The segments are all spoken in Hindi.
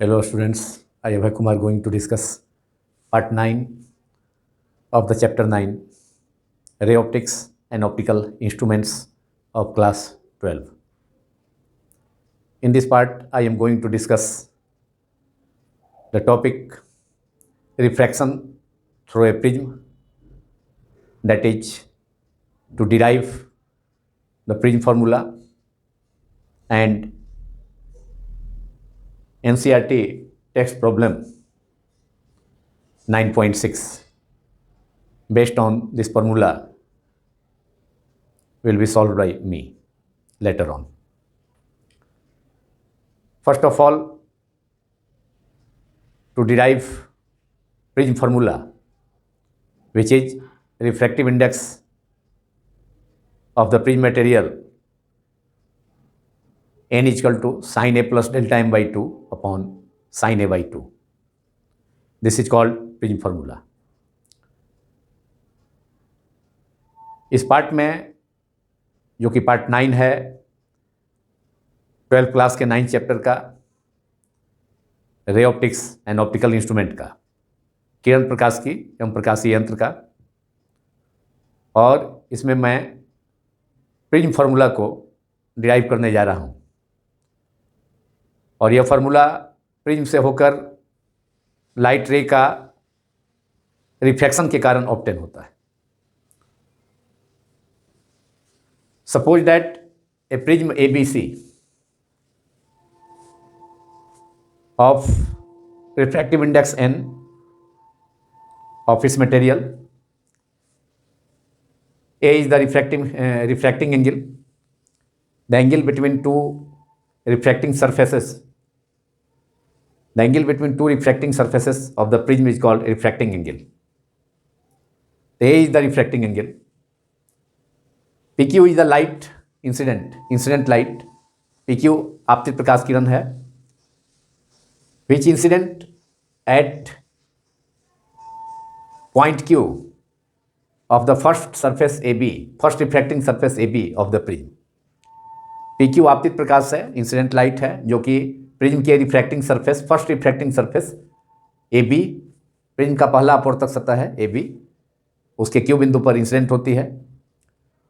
Hello students, I am Abhay Kumar going to discuss part 9 of the chapter 9 Ray Optics and Optical Instruments of class 12. In this part I am going to discuss the topic refraction through a prism, that is to derive the prism formula and NCERT text problem 9.6 based on this formula will be solved by me later on. First of all, to derive prism formula, which is refractive index of the prism material n is equal to sin A plus delta m by 2 upon sin A by 2. This is called prism formula. इस पार्ट में जो कि पार्ट 9 है 12 क्लास के 9 चैप्टर का ray optics and optical instrument का, किरण प्रकाश की एवं प्रकाशीय यंत्र का, और इसमें मैं प्रिज्म फार्मूला को डिराइव करने जा रहा हूं। और यह फार्मूला प्रिज्म से होकर लाइट रे का रिफ्लेक्शन के कारण ऑब्टेन होता है। Suppose that A prism ABC of refractive index n of its material. A is the refracting angle, the angle between two refracting surfaces. The angle between two refracting surfaces of the prism is called refracting angle. A is the refracting angle. PQ is the light incident light. PQ आपतित प्रकाश किरण है, which incident at point Q of the first surface AB, first refracting surface AB of the prism. PQ आपतित प्रकाश है, इंसिडेंट लाइट है, जो कि प्रिज्म के refracting surface, first refracting surface AB, prism का पहला अपवर्तक सतह है AB, उसके Q बिंदु पर इंसिडेंट होती है।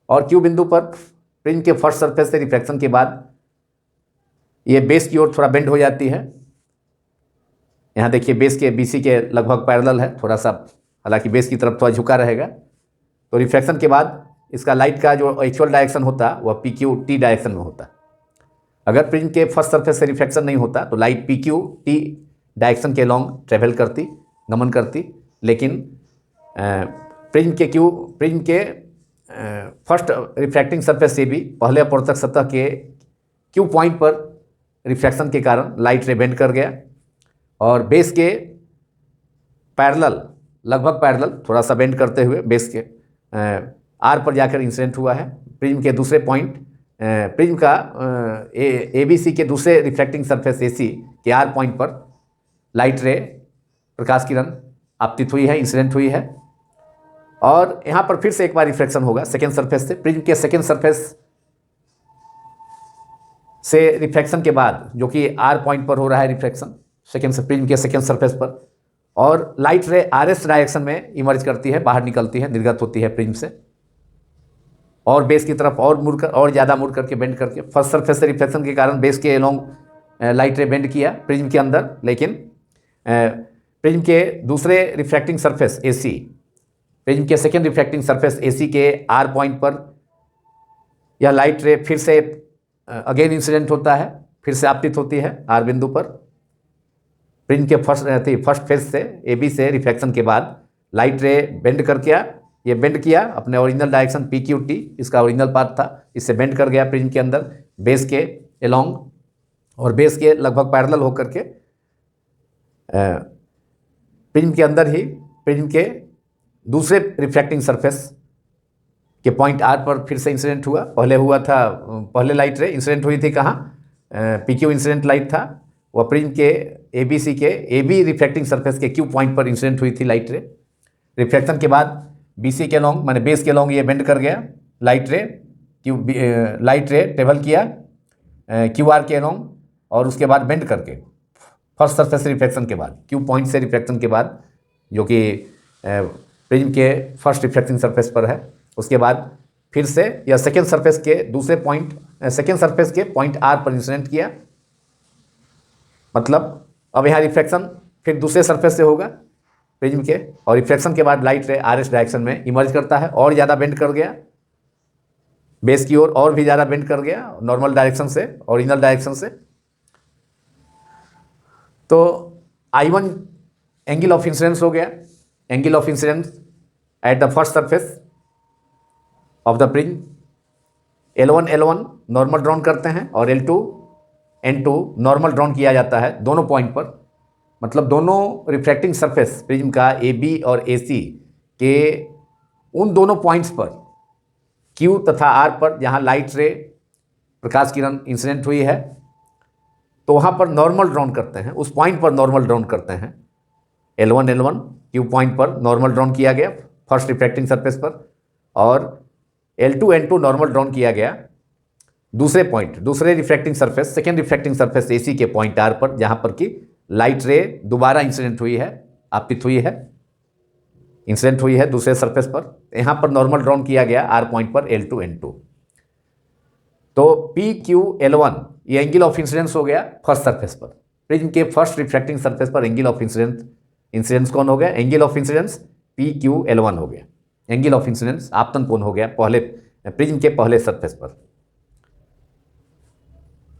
और Q बिंदु पर प्रिज्म के फर्स्ट सरफेस से रिफ्रैक्शन के बाद ये बेस की ओर थोड़ा बेंड हो जाती है। यहाँ देखिए बेस के BC के लगभग पैरेलल है, थोड़ा सा, हालांकि बेस की तरफ थोड़ा झुका रहेगा। तो रिफ्रैक्शन के बाद इसका लाइट का जो एक्चुअल डायरेक्शन होता वह PQT डायरेक्शन में होता। अगर प्रिज्म के फर्स्ट सरफेस से रिफ्रैक्शन नहीं होता तो लाइट PQT डायरेक्शन के लॉन्ग ट्रेवल करती, गमन करती। लेकिन प्रिज्म के फर्स्ट रिफ्रैक्टिंग सरफेस से भी पहले अपवर्तक सतह के Q पॉइंट पर रिफ्रैक्शन के कारण लाइट रे बेंड कर गया और बेस के पैरेलल, लगभग पैरेलल, थोड़ा सा बेंड करते हुए बेस के R पर जाकर इंसिडेंट हुआ है। प्रिज्म के दूसरे पॉइंट, प्रिज्म का ABC के दूसरे रिफ्रैक्टिंग सरफेस AC के R पॉइंट पर लाइट रे, प्रकाश किरण आपतित हुई है, इंसिडेंट हुई है। और यहाँ पर फिर से एक बार रिफ्रैक्शन होगा सेकेंड सरफेस से। प्रिज्म के सेकेंड सरफेस से रिफ्रैक्शन के बाद, जो कि R पॉइंट पर हो रहा है रिफ्रैक्शन, प्रिज्म के सेकेंड सरफेस पर, और लाइट रे RS डायरेक्शन में इमर्ज करती है, बाहर निकलती है, निर्गत होती है प्रिज्म से, और बेस की तरफ और मुड़कर, और ज़्यादा मुड़ करके बेंड करके, फर्स्ट सरफेस से रिफ्लेक्शन के कारण बेस के एलोंग लाइट रे बेंड किया प्रिज्म के अंदर। लेकिन प्रिज्म के दूसरे रिफ्रैक्टिंग सरफेस AC, प्रिज्म के सेकेंड रिफ्रैक्टिंग सरफेस AC के R पॉइंट पर यह लाइट रे फिर से अगेन इंसिडेंट होता है, फिर से आपतित होती है R बिंदु पर। प्रिज्म के फर्स्ट फेज से AB से रिफ्रैक्शन के बाद लाइट रे बेंड कर किया, ये बेंड किया अपने ओरिजिनल डायरेक्शन PQT, इसका ओरिजिनल पाथ था, इससे बेंड कर गया प्रिज्म के अंदर बेस के एलोंग, और बेस के लगभग पैरेलल होकर के प्रिज्म के अंदर ही प्रिज्म के दूसरे रिफ्रैक्टिंग सरफेस के पॉइंट R पर फिर से इंसिडेंट हुआ। पहले हुआ था, पहले लाइट रे इंसिडेंट हुई थी कहाँ, PQ इंसिडेंट लाइट था, वह प्रिज्म के ABC के AB रिफ्रैक्टिंग सरफेस के Q पॉइंट पर इंसिडेंट हुई थी लाइट रे। रिफ्लेक्शन के बाद BC के लॉन्ग, माने बेस के लॉन्ग ये बेंड कर गया लाइट रे ट्रेवल किया QR के लॉन्ग, और उसके बाद बेंड करके फर्स्ट सरफेस रिफ्रैक्शन के बाद, क्यू पॉइंट से रिफ्रैक्शन के बाद, जो कि प्रिज्म के फर्स्ट रिफ्रैक्टिंग सरफेस पर है, उसके बाद फिर से या सेकेंड सरफेस के दूसरे पॉइंट, सेकेंड सरफेस के पॉइंट आर पर इंसिडेंट किया, मतलब अब यहाँ रिफ्रैक्शन फिर दूसरे सरफेस से होगा प्रिज्म के, और रिफ्रैक्शन के बाद लाइट रे आर एस डायरेक्शन में इमर्ज करता है, और ज़्यादा बेंड कर गया बेस की ओर, और भी ज़्यादा बेंड कर गया नॉर्मल डायरेक्शन से, ओरिजिनल डायरेक्शन से। तो I1 एंगल ऑफ इंसिडेंस हो गया, angle of incidence at the first surface of the prism. L1 normal drawn करते हैं, और N2 नॉर्मल ड्रॉन किया जाता है दोनों पॉइंट पर, मतलब दोनों रिफ्रैक्टिंग सरफेस प्रिज्म का AB और AC के उन दोनों पॉइंट्स पर, Q तथा R पर, जहाँ लाइट रे प्रकाश किरण इंसिडेंट हुई है, तो वहाँ पर नॉर्मल ड्रॉन करते हैं, उस पॉइंट पर नॉर्मल ड्रॉन करते हैं। L1 Q पॉइंट पर नॉर्मल ड्रॉन किया गया फर्स्ट रिफ्रैक्टिंग सरफेस पर, और L2 नॉर्मल ड्रॉन किया गया दूसरे पॉइंट, दूसरे refracting surface, second refracting surface AC के पॉइंट R पर, जहाँ पर कि लाइट रे दोबारा इंसिडेंट हुई है, आपतित हुई है, इंसिडेंट हुई है दूसरे सरफेस पर। यहाँ पर नॉर्मल ड्रॉन किया गया R पॉइंट पर L2 तो PQL1 ये एंगल ऑफ इंसिडेंस हो गया फर्स्ट सरफेस पर, प्रिज्म के फर्स्ट रिफ्रैक्टिंग सरफेस पर एंगल ऑफ इंसिडेंस कौन हो गया? एंगल ऑफ इंसिडेंस PQL1 हो गया, एंगल ऑफ इंसिडेंस आपतन कोण हो गया पहले प्रिज्म के पहले सरफेस पर।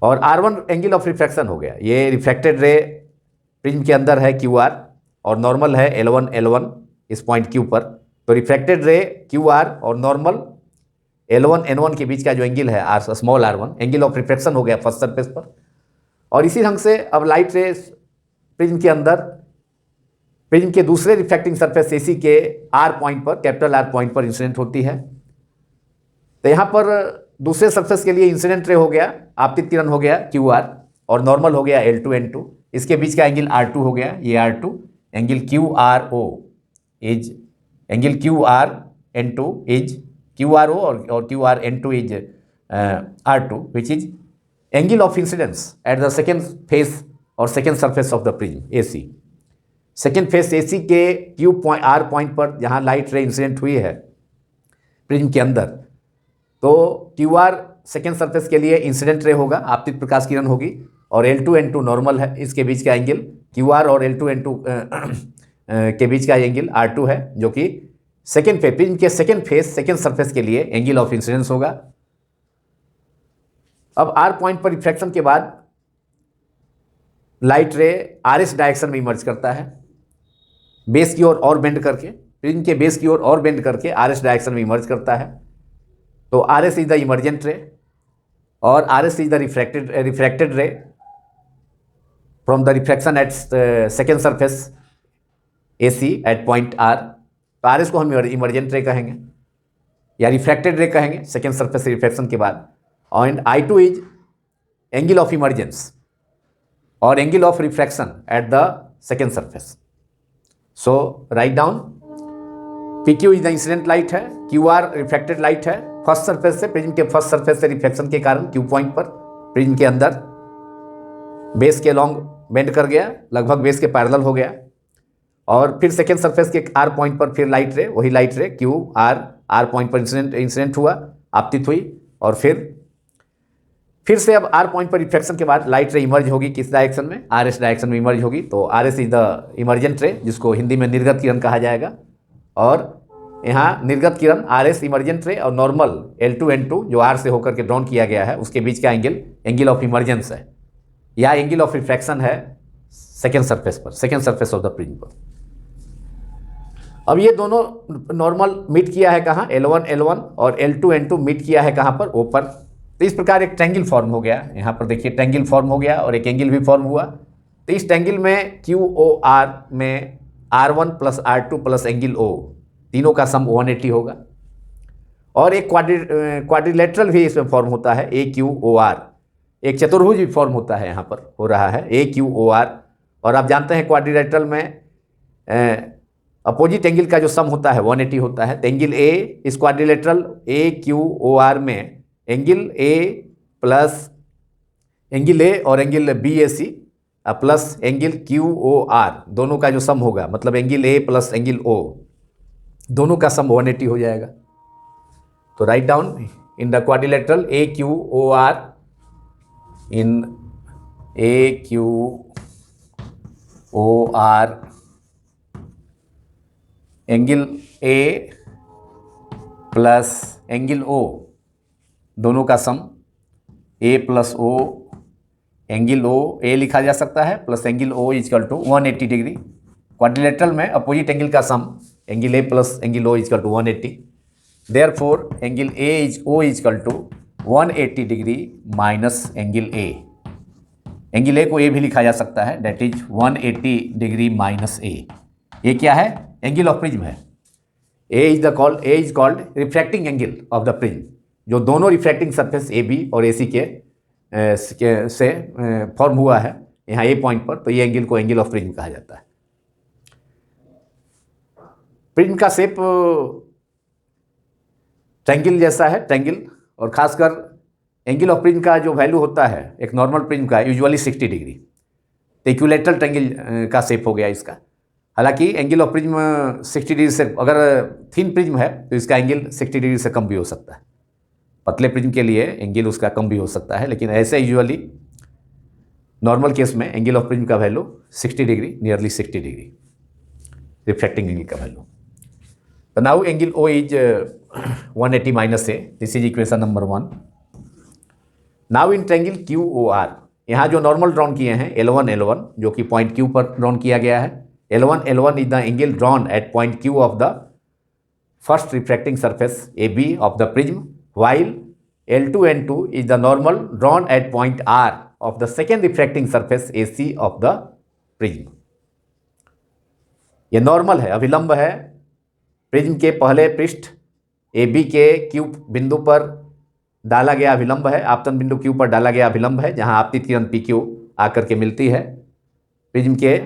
और R1 एंगल ऑफ रिफ्रैक्शन हो गया, ये रिफ्रैक्टेड रे प्रिज्म के अंदर है QR, और नॉर्मल है L1 इस पॉइंट Q पर। तो रिफ्रैक्टेड रे QR और नॉर्मल L1 के बीच का जो एंगल है small r1, angle of refraction हो गया फर्स्ट सरफेस पर। और इसी ढंग से अब लाइट रे प्रिज्म के अंदर, प्रिज्म के दूसरे रिफ्रैक्टिंग सरफेस AC के R पॉइंट पर, कैपिटल R पॉइंट पर इंसिडेंट होती है। तो यहाँ पर दूसरे सरफेस के लिए इंसिडेंट रे हो गया, आपतित किरण हो गया QR, और नॉर्मल हो गया L2N2, इसके बीच का एंगल R2 हो गया, ये R2 angle QRO is, angle QRN2 is QRO और QRN2 is R2 which is angle of incidence at the second face और second surface of the prism AC। Second face AC के R पॉइंट पर जहाँ लाइट रे इंसिडेंट हुई है प्रिज्म के अंदर, तो QR सेकेंड सरफेस के लिए इंसिडेंट रे होगा, आपतित प्रकाश किरण होगी, और L2N2 नॉर्मल है, इसके बीच का एंगल QR और L2N2 के बीच का एंगल R2 है, जो कि सेकेंड फेस प्रिज्म के सेकेंड फेस सेकेंड सरफेस के लिए एंगल ऑफ इंसिडेंस होगा। अब R पॉइंट पर रिफ्रैक्शन के बाद लाइट रे RS डायरेक्शन में इमर्ज करता है, बेस की ओर और बेंड करके, प्रिज्म के बेस की ओर और बेंड करके RS डायरेक्शन में इमर्ज करता है। तो RS is the emergent ray और RS is the refracted ray from the refraction at second surface AC at point R। तो RS को हम इमर्जेंट रे कहेंगे या रिफ्रैक्टेड रे कहेंगे सेकेंड सरफेस रिफ्रैक्शन के बाद। And I2 is angle of emergence और angle of refraction at the second surface. So right down, PQ is the incident light है, QR रिफ्रैक्टेड लाइट है फर्स्ट सरफेस से, प्रिज्म के फर्स्ट सरफेस से रिफ्लेक्शन के कारण Q पॉइंट पर प्रिज्म के अंदर बेस के लॉन्ग बेंड कर गया, लगभग बेस के पैरेलल हो गया, और फिर सेकेंड सरफेस के R पॉइंट पर फिर लाइट रे, वही लाइट रे R पॉइंट पर इंसिडेंट हुआ, आपतित हुई, और फिर से अब R पॉइंट पर रिफ्लेक्शन के बाद लाइट रे इमर्ज होगी किस डायरेक्शन में? RS डायरेक्शन में इमर्ज होगी। तो RS इज द इमर्जेंट रे, जिसको हिंदी में निर्गत किरण कहा जाएगा, और यहाँ निर्गत किरण RS इमर्जेंट रे और नॉर्मल L2N2 जो R से होकर के ड्रॉन किया गया है उसके बीच का एंगल ऑफ इमर्जेंस है, या एंगल ऑफ रिफ्रैक्शन है सेकेंड सरफेस पर, second surface of the prism पर। अब ये दोनों नॉर्मल मीट किया है कहाँ? L1 और L2N2 मीट किया है कहाँ पर? O पर। तो इस प्रकार एक ट्रायंगल फॉर्म हो गया, यहाँ पर देखिए ट्रायंगल फॉर्म हो गया और एक एंगल भी फॉर्म हुआ। तो इस ट्रायंगल में QOR में R1 plus R2 plus angle O, तीनों का सम 180 होगा, और एक क्वाड्रिलेटरल भी इसमें फॉर्म होता है AQOR, एक चतुर्भुज भी फॉर्म होता है, यहाँ पर हो रहा है AQOR। और आप जानते हैं क्वाड्रिलेटरल में अपोजिट एंगल का जो सम होता है 180 होता है। तो एंगल A इस क्वाड्रिलेटरल AQOR में angle A plus angle A और angle BAC plus angle Q O R, दोनों का जो सम होगा, मतलब angle A plus angle O, दोनों का सम 180 हो जाएगा। तो right down in the quadrilateral A Q O R, in A Q O R, angle A plus angle O, दोनों का सम ए प्लस ओ, एंगल ओ ए लिखा जा सकता है plus angle O equal to 180 degree. Quadrilateral में अपोजिट एंगल का sum angle A plus angle O equal to 180। Therefore angle A is O equal to 180 degree minus angle A. Angle A को ए भी लिखा जा सकता है, that is 180 degree minus A. ये क्या है? एंगल ऑफ प्रिज्म है। A is called refracting angle of the prism, जो दोनों रिफ्रैक्टिंग सरफेस ए बी और ए सी से फॉर्म हुआ है यहाँ ए पॉइंट पर, तो ये एंगल को एंगल ऑफ प्रिज्म कहा जाता है। प्रिज्म का शेप ट्रायंगल जैसा है, ट्रायंगल, और खासकर एंगल ऑफ प्रिज्म का जो वैल्यू होता है एक नॉर्मल प्रिज्म का यूजुअली 60 डिग्री। तो इक्विलैटरल ट्रायंगल का शेप हो गया इसका। हालांकि एंगल ऑफ प्रिज्म 60 डिग्री से, अगर थिन प्रिज्म है तो इसका एंगल 60 डिग्री से कम भी हो सकता है। पतले प्रिज्म के लिए एंगल उसका कम भी हो सकता है, लेकिन ऐसे यूजुअली नॉर्मल केस में एंगल ऑफ प्रिज्म का value 60 degree, nearly 60 degree refracting angle का वैल्यू। तो now angle O is 180 minus A, this is equation number 1। Now in triangle Q O R, यहाँ जो नॉर्मल ड्रॉन किए हैं L1 जो कि पॉइंट क्यू पर ड्रॉन किया गया है। L1 is the angle drawn at point Q of the first refracting surface A B of the prism, while L2 is the normal drawn at point R of the second refracting surface AC of the prism। ये नॉर्मल है, अभिलंब है। प्रिज्म के पहले पृष्ठ AB के क्यू बिंदु पर डाला गया अभिलंब है, आपतन बिंदु क्यू पर डाला गया अभिलंब है, जहां आपतित किरण PQ आकर के मिलती है प्रिज्म के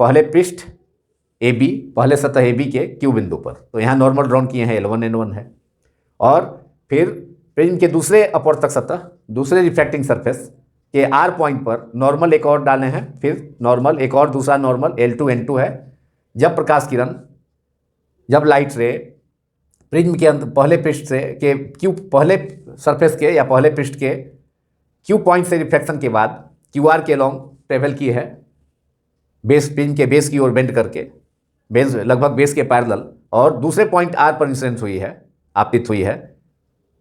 पहले पृष्ठ AB, पहले सतह AB के क्यू बिंदु पर। तो यहाँ नॉर्मल ड्रॉन किए हैं, L1 है। और फिर प्रिज्म के दूसरे अपवर्तक सतह, दूसरे रिफ्रैक्टिंग सरफेस के आर पॉइंट पर नॉर्मल एक और डाले हैं, फिर नॉर्मल एक और दूसरा नॉर्मल L2 है। जब प्रकाश किरण, जब लाइट रे प्रिज्म के पहले पृष्ठ से के क्यू, पहले सरफेस के या पहले पृष्ठ के क्यू पॉइंट से रिफ्लेक्शन के बाद QR के लॉन्ग ट्रेवल की है, बेस, प्रिज्म के बेस की ओर बेंड करके, बेस लगभग बेस के पैरेलल, और दूसरे पॉइंट आर पर इंसिडेंस हुई है, आपतित हुई है।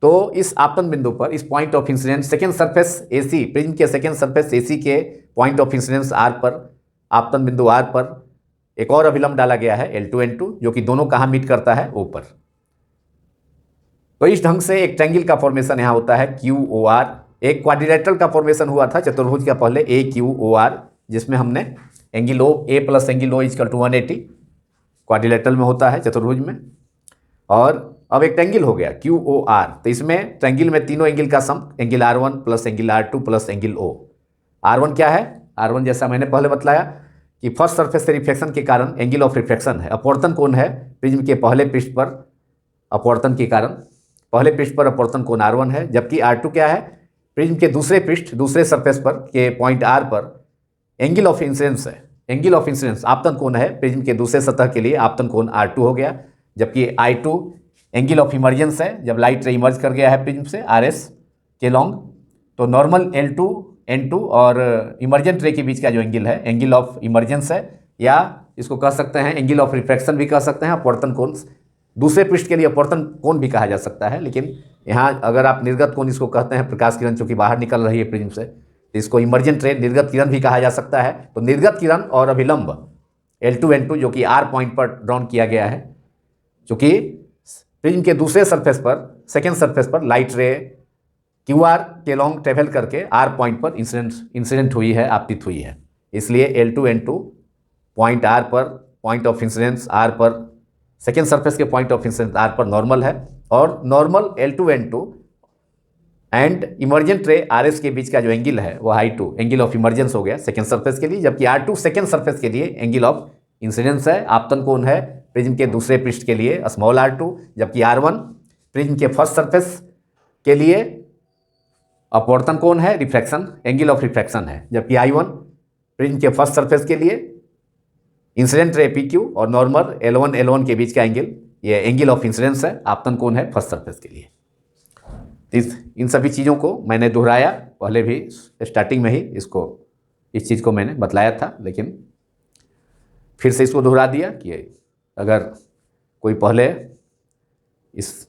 तो इस आपतन बिंदु पर, इस point of incidence second surface AC, prism के सेकेंड सरफेस AC के पॉइंट ऑफ इंसिडेंस आर पर, आपतन बिंदु आर पर एक और अभिलंब डाला गया है L2, जो कि दोनों कहाँ मीट करता है? O पर। तो इस ढंग से एक ट्रायंगल का फॉर्मेशन यहाँ होता है QOR। एक क्वाड्रिलेटरल का फॉर्मेशन हुआ था चतुर्भुज का पहले AQOR, जिसमें हमने angle O, A plus angle O equal to 180 quadrilateral में होता है चतुर्भुज में। और अब एक ट्रायंगल हो गया QOR। तो इसमें ट्रायंगल में तीनों एंगल का sum angle R1 plus angle R2 plus angle O। R1 क्या है? R1 जैसा मैंने पहले बतलाया कि फर्स्ट सरफेस से रिफ्लेक्शन के कारण एंगल ऑफ रिफ्लेक्शन है, अपवर्तन कोण है प्रिज्म के पहले पृष्ठ पर, अपवर्तन के कारण पहले पृष्ठ पर अपवर्तन कोण R1 है। जबकि R2 क्या है? प्रिज्म के दूसरे पृष्ठ, दूसरे सरफेस पर के पॉइंट R पर एंगल ऑफ इंसिडेंस है, एंगल ऑफ इंसिडेंस आपतन कोण है प्रिज्म के दूसरे सतह के लिए, आपतन कोण R2 हो गया। जबकि I2 एंगल ऑफ इमर्जेंस है, जब लाइट रे इमर्ज कर गया है प्रिज्म से RS के लॉन्ग, तो नॉर्मल L2N2 और इमर्जेंट रे के बीच का जो एंगल है, एंगल ऑफ इमर्जेंस है, या इसको कह सकते हैं एंगल ऑफ रिफ्रैक्शन भी कह सकते हैं, अपवर्तन कोण, दूसरे पृष्ठ के लिए अपवर्तन कोण भी कहा जा सकता है। लेकिन यहाँ अगर आप निर्गत कोण इसको कहते हैं, प्रकाश किरण चूंकि बाहर निकल रही है प्रिज्म से, तो इसको इमर्जेंट रे, निर्गत किरण भी कहा जा सकता है। तो निर्गत किरण और अभिलंब L2N2 जो कि R पॉइंट पर ड्रॉन किया गया है, चूँकि प्रिज्म के दूसरे सरफेस पर, सेकेंड सरफेस पर लाइट रे QR के लॉन्ग ट्रेवल करके R पॉइंट पर इंसिडेंट हुई है, आपतित हुई है, इसलिए L2N2 पॉइंट R पर, पॉइंट ऑफ इंसिडेंस R पर, सेकेंड सरफेस के पॉइंट ऑफ इंसिडेंस R पर नॉर्मल है। और नॉर्मल L2N2 एंड इमर्जेंट रे RS के बीच का जो एंगल है वो I2 एंगल ऑफ इमर्जेंस हो गया सेकेंड सरफेस के लिए, जबकि R2 सेकेंड सरफेस के लिए एंगल ऑफ इंसिडेंस है, आपतन कोण है प्रिज्म के दूसरे पृष्ठ के लिए स्मॉल R2, जबकि R1 प्रिज्म के फर्स्ट सरफेस के लिए अपवर्तन कौन है? रिफ्रैक्शन, एंगल ऑफ रिफ्रैक्शन है। जबकि I1 प्रिज्म के फर्स्ट सरफेस के लिए इंसिडेंट रे PQ और नॉर्मल L1 के बीच का एंगल, ये एंगल ऑफ इंसिडेंस है। आपतन कौन है? फर्स्ट सरफेस के लिए। इन सभी चीज़ों को मैंने दोहराया, पहले भी स्टार्टिंग में ही इस चीज़ को मैंने बतलाया था, लेकिन फिर से इसको दोहरा दिया कि अगर कोई पहले इस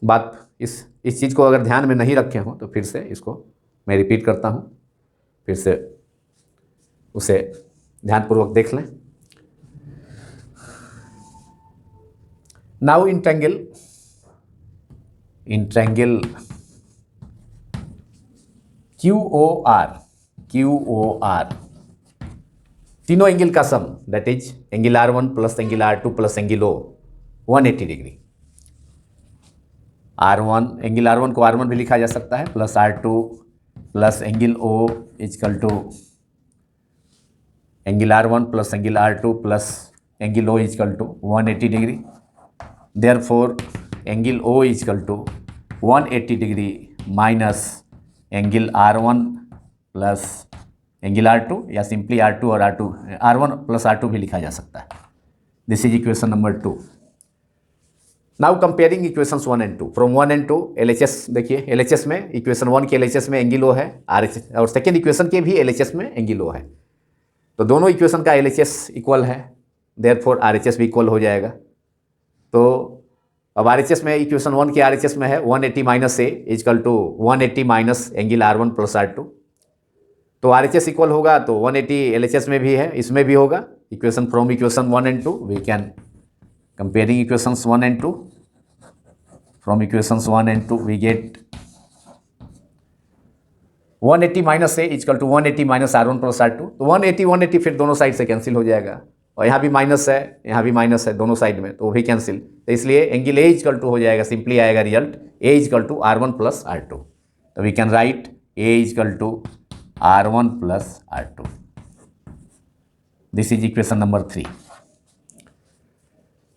चीज़ को अगर ध्यान में नहीं रखे हों तो फिर से इसको मैं रिपीट करता हूँ, फिर से उसे ध्यानपूर्वक देख लें। नाउ इन ट्रायंगल QOR, तीनों एंगल का sum, that is angle R1 plus angle R2 plus angle O 180 degree. Angle R1 को R1 भी लिखा जा सकता है, plus R2 plus angle O equal to angle R1 plus angle R2 plus angle O equal to 180 degree. Therefore angle O equal to 180 degree minus angle R1 plus angle R2, या सिंपली R2 और R1 प्लस R2 भी लिखा जा सकता है। This is equation number 2। Now comparing equations 1 and 2 from 1 and 2 LHS। देखिए LHS में, इक्वेशन 1 के LHS में एंगल O है, RHS, और सेकेंड इक्वेशन के भी LHS में एंगल O है। तो दोनों इक्वेशन का LHS इक्वल है, देयरफॉर RHS भी इक्वल हो जाएगा। तो अब RHS में, इक्वेशन 1 के RHS में है 180 minus A equal to 180 minus angle R1 plus R2। तो RHS इक्वल होगा, तो 180 LHS में भी है, इसमें भी होगा। Equation from equation 1 and 2 we can comparing equations 1 and 2 from equations 1 and 2 we get 180 minus A equal to 180 minus R1 plus R2। तो 180 फिर दोनों साइड से कैंसिल हो जाएगा, और यहाँ भी माइनस है, यहाँ भी माइनस है, दोनों साइड में, तो वो भी कैंसिल। तो इसलिए एंगल A इक्वल टू हो जाएगा, सिंपली आएगा result A equal to R1 plus R2। तो we can write A equal to R1 plus R2। This is equation number 3।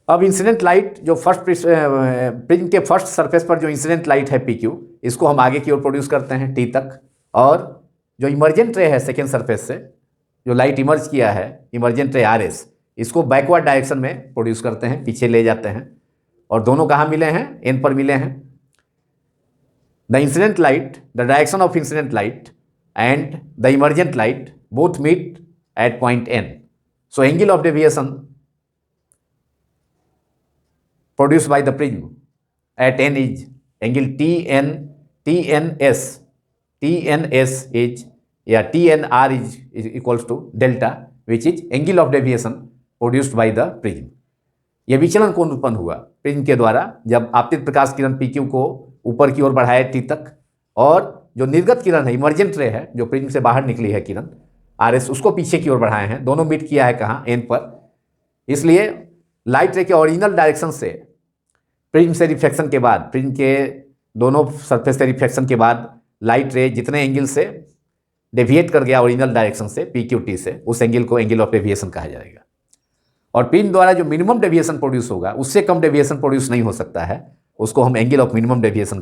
अब इंसिडेंट लाइट जो फर्स्ट प्रिज्म के फर्स्ट सरफेस पर जो इंसिडेंट लाइट है PQ, इसको हम आगे की ओर प्रोड्यूस करते हैं T तक, और जो इमर्जेंट रे है सेकेंड सरफेस से जो लाइट इमर्ज किया है, इमर्जेंट रे RS, इसको बैकवर्ड डायरेक्शन में प्रोड्यूस करते हैं, पीछे ले जाते हैं। और दोनों कहाँ मिले हैं? N पर मिले हैं। The incident light, the direction of incident light and the emergent light both meet at point N। So angle of deviation produced by the prism at N is angle TNS is, या TNR is equals to delta, which is angle of deviation produced by the prism। यह विचलन कोण उत्पन्न हुआ प्रिज्म के द्वारा जब आपतित प्रकाश किरण PQ को ऊपर की ओर बढ़ाया T तक, और जो निर्गत किरण है, इमर्जेंट रे है, जो प्रिज्म से बाहर निकली है किरण RS, उसको पीछे की ओर बढ़ाए हैं। दोनों मीट किया है कहाँ? N पर। इसलिए लाइट रे के ओरिजिनल डायरेक्शन से प्रिज्म से रिफ्लेक्शन के बाद, प्रिज्म के दोनों सरफेस से रिफ्लेक्शन के बाद लाइट रे जितने एंगल से डेविएट कर गया ओरिजिनल डायरेक्शन से PQT से, उस एंगल को एंगल ऑफ डेविएशन कहा जाएगा। और प्रिज्म द्वारा जो मिनिमम डेविएशन प्रोड्यूस होगा, उससे कम डेविएशन प्रोड्यूस नहीं हो सकता है, उसको हम एंगल ऑफ मिनिमम डेविएशन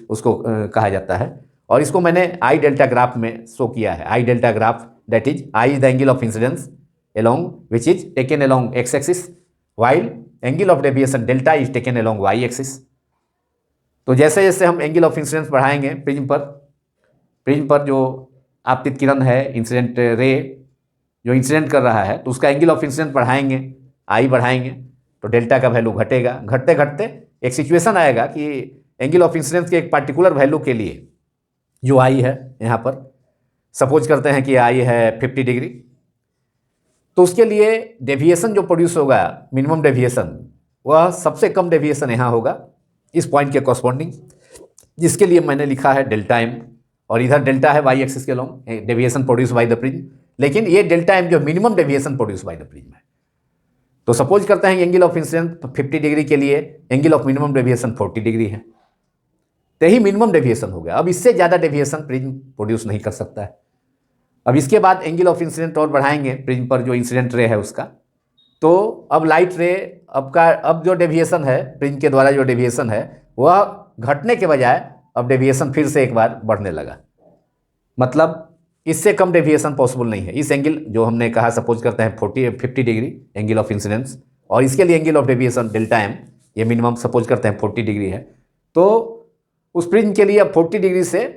उसको कहा जाता है। और इसको मैंने आई डेल्टा ग्राफ में शो किया है। I delta graph, that is I is the angle of incidence along which is taken along x axis, while angle of deviation delta is taken along y axis। तो जैसे जैसे हम एंगल ऑफ इंसिडेंस बढ़ाएंगे प्रिज्म पर जो आपतित किरण है, इंसिडेंट रे जो इंसिडेंट कर रहा है, तो उसका एंगल ऑफ इंसिडेंस बढ़ाएंगे, आई बढ़ाएंगे, तो डेल्टा का वैल्यू घटेगा। घटते घटते एक सिचुएशन आएगा कि एंगल ऑफ इंसिडेंस के एक पार्टिकुलर वैल्यू के लिए जो आई है, यहाँ पर सपोज करते हैं कि आई है 50 डिग्री, तो उसके लिए डेविएशन जो प्रोड्यूस होगा, मिनिमम डेविएशन, वह सबसे कम डेविएशन यहाँ होगा इस पॉइंट के कॉरस्पॉन्डिंग, जिसके लिए मैंने लिखा है डेल्टा एम, और इधर डेल्टा है वाई एक्सिस के long deviation produce by the prism. लेकिन ये डेल्टा एम जो minimum deviation produce by the prism है। तो सपोज करते हैं एंगल ऑफ इंसिडेंस 50 डिग्री के लिए angle of minimum deviation 40 degree है, तो ही मिनिमम डेविएशन हो गया। अब इससे ज़्यादा डेविएशन प्रिज्म प्रोड्यूस नहीं कर सकता है। अब इसके बाद एंगल ऑफ इंसिडेंट और बढ़ाएंगे प्रिज्म पर जो इंसिडेंट रे है उसका, तो अब लाइट रे अब जो डेविएशन है, प्रिज्म के द्वारा जो डेविएशन है, वह घटने के बजाय अब डेविएशन फिर से एक बार बढ़ने लगा। मतलब इससे कम डेविएशन पॉसिबल नहीं है। इस एंगल जो हमने कहा, सपोज करते हैं 50 डिग्री एंगल ऑफ इंसिडेंस, और इसके लिए angle of deviation delta M, ये मिनिमम सपोज करते हैं 40 डिग्री है, तो उस प्रिज्म के लिए अब 40 डिग्री से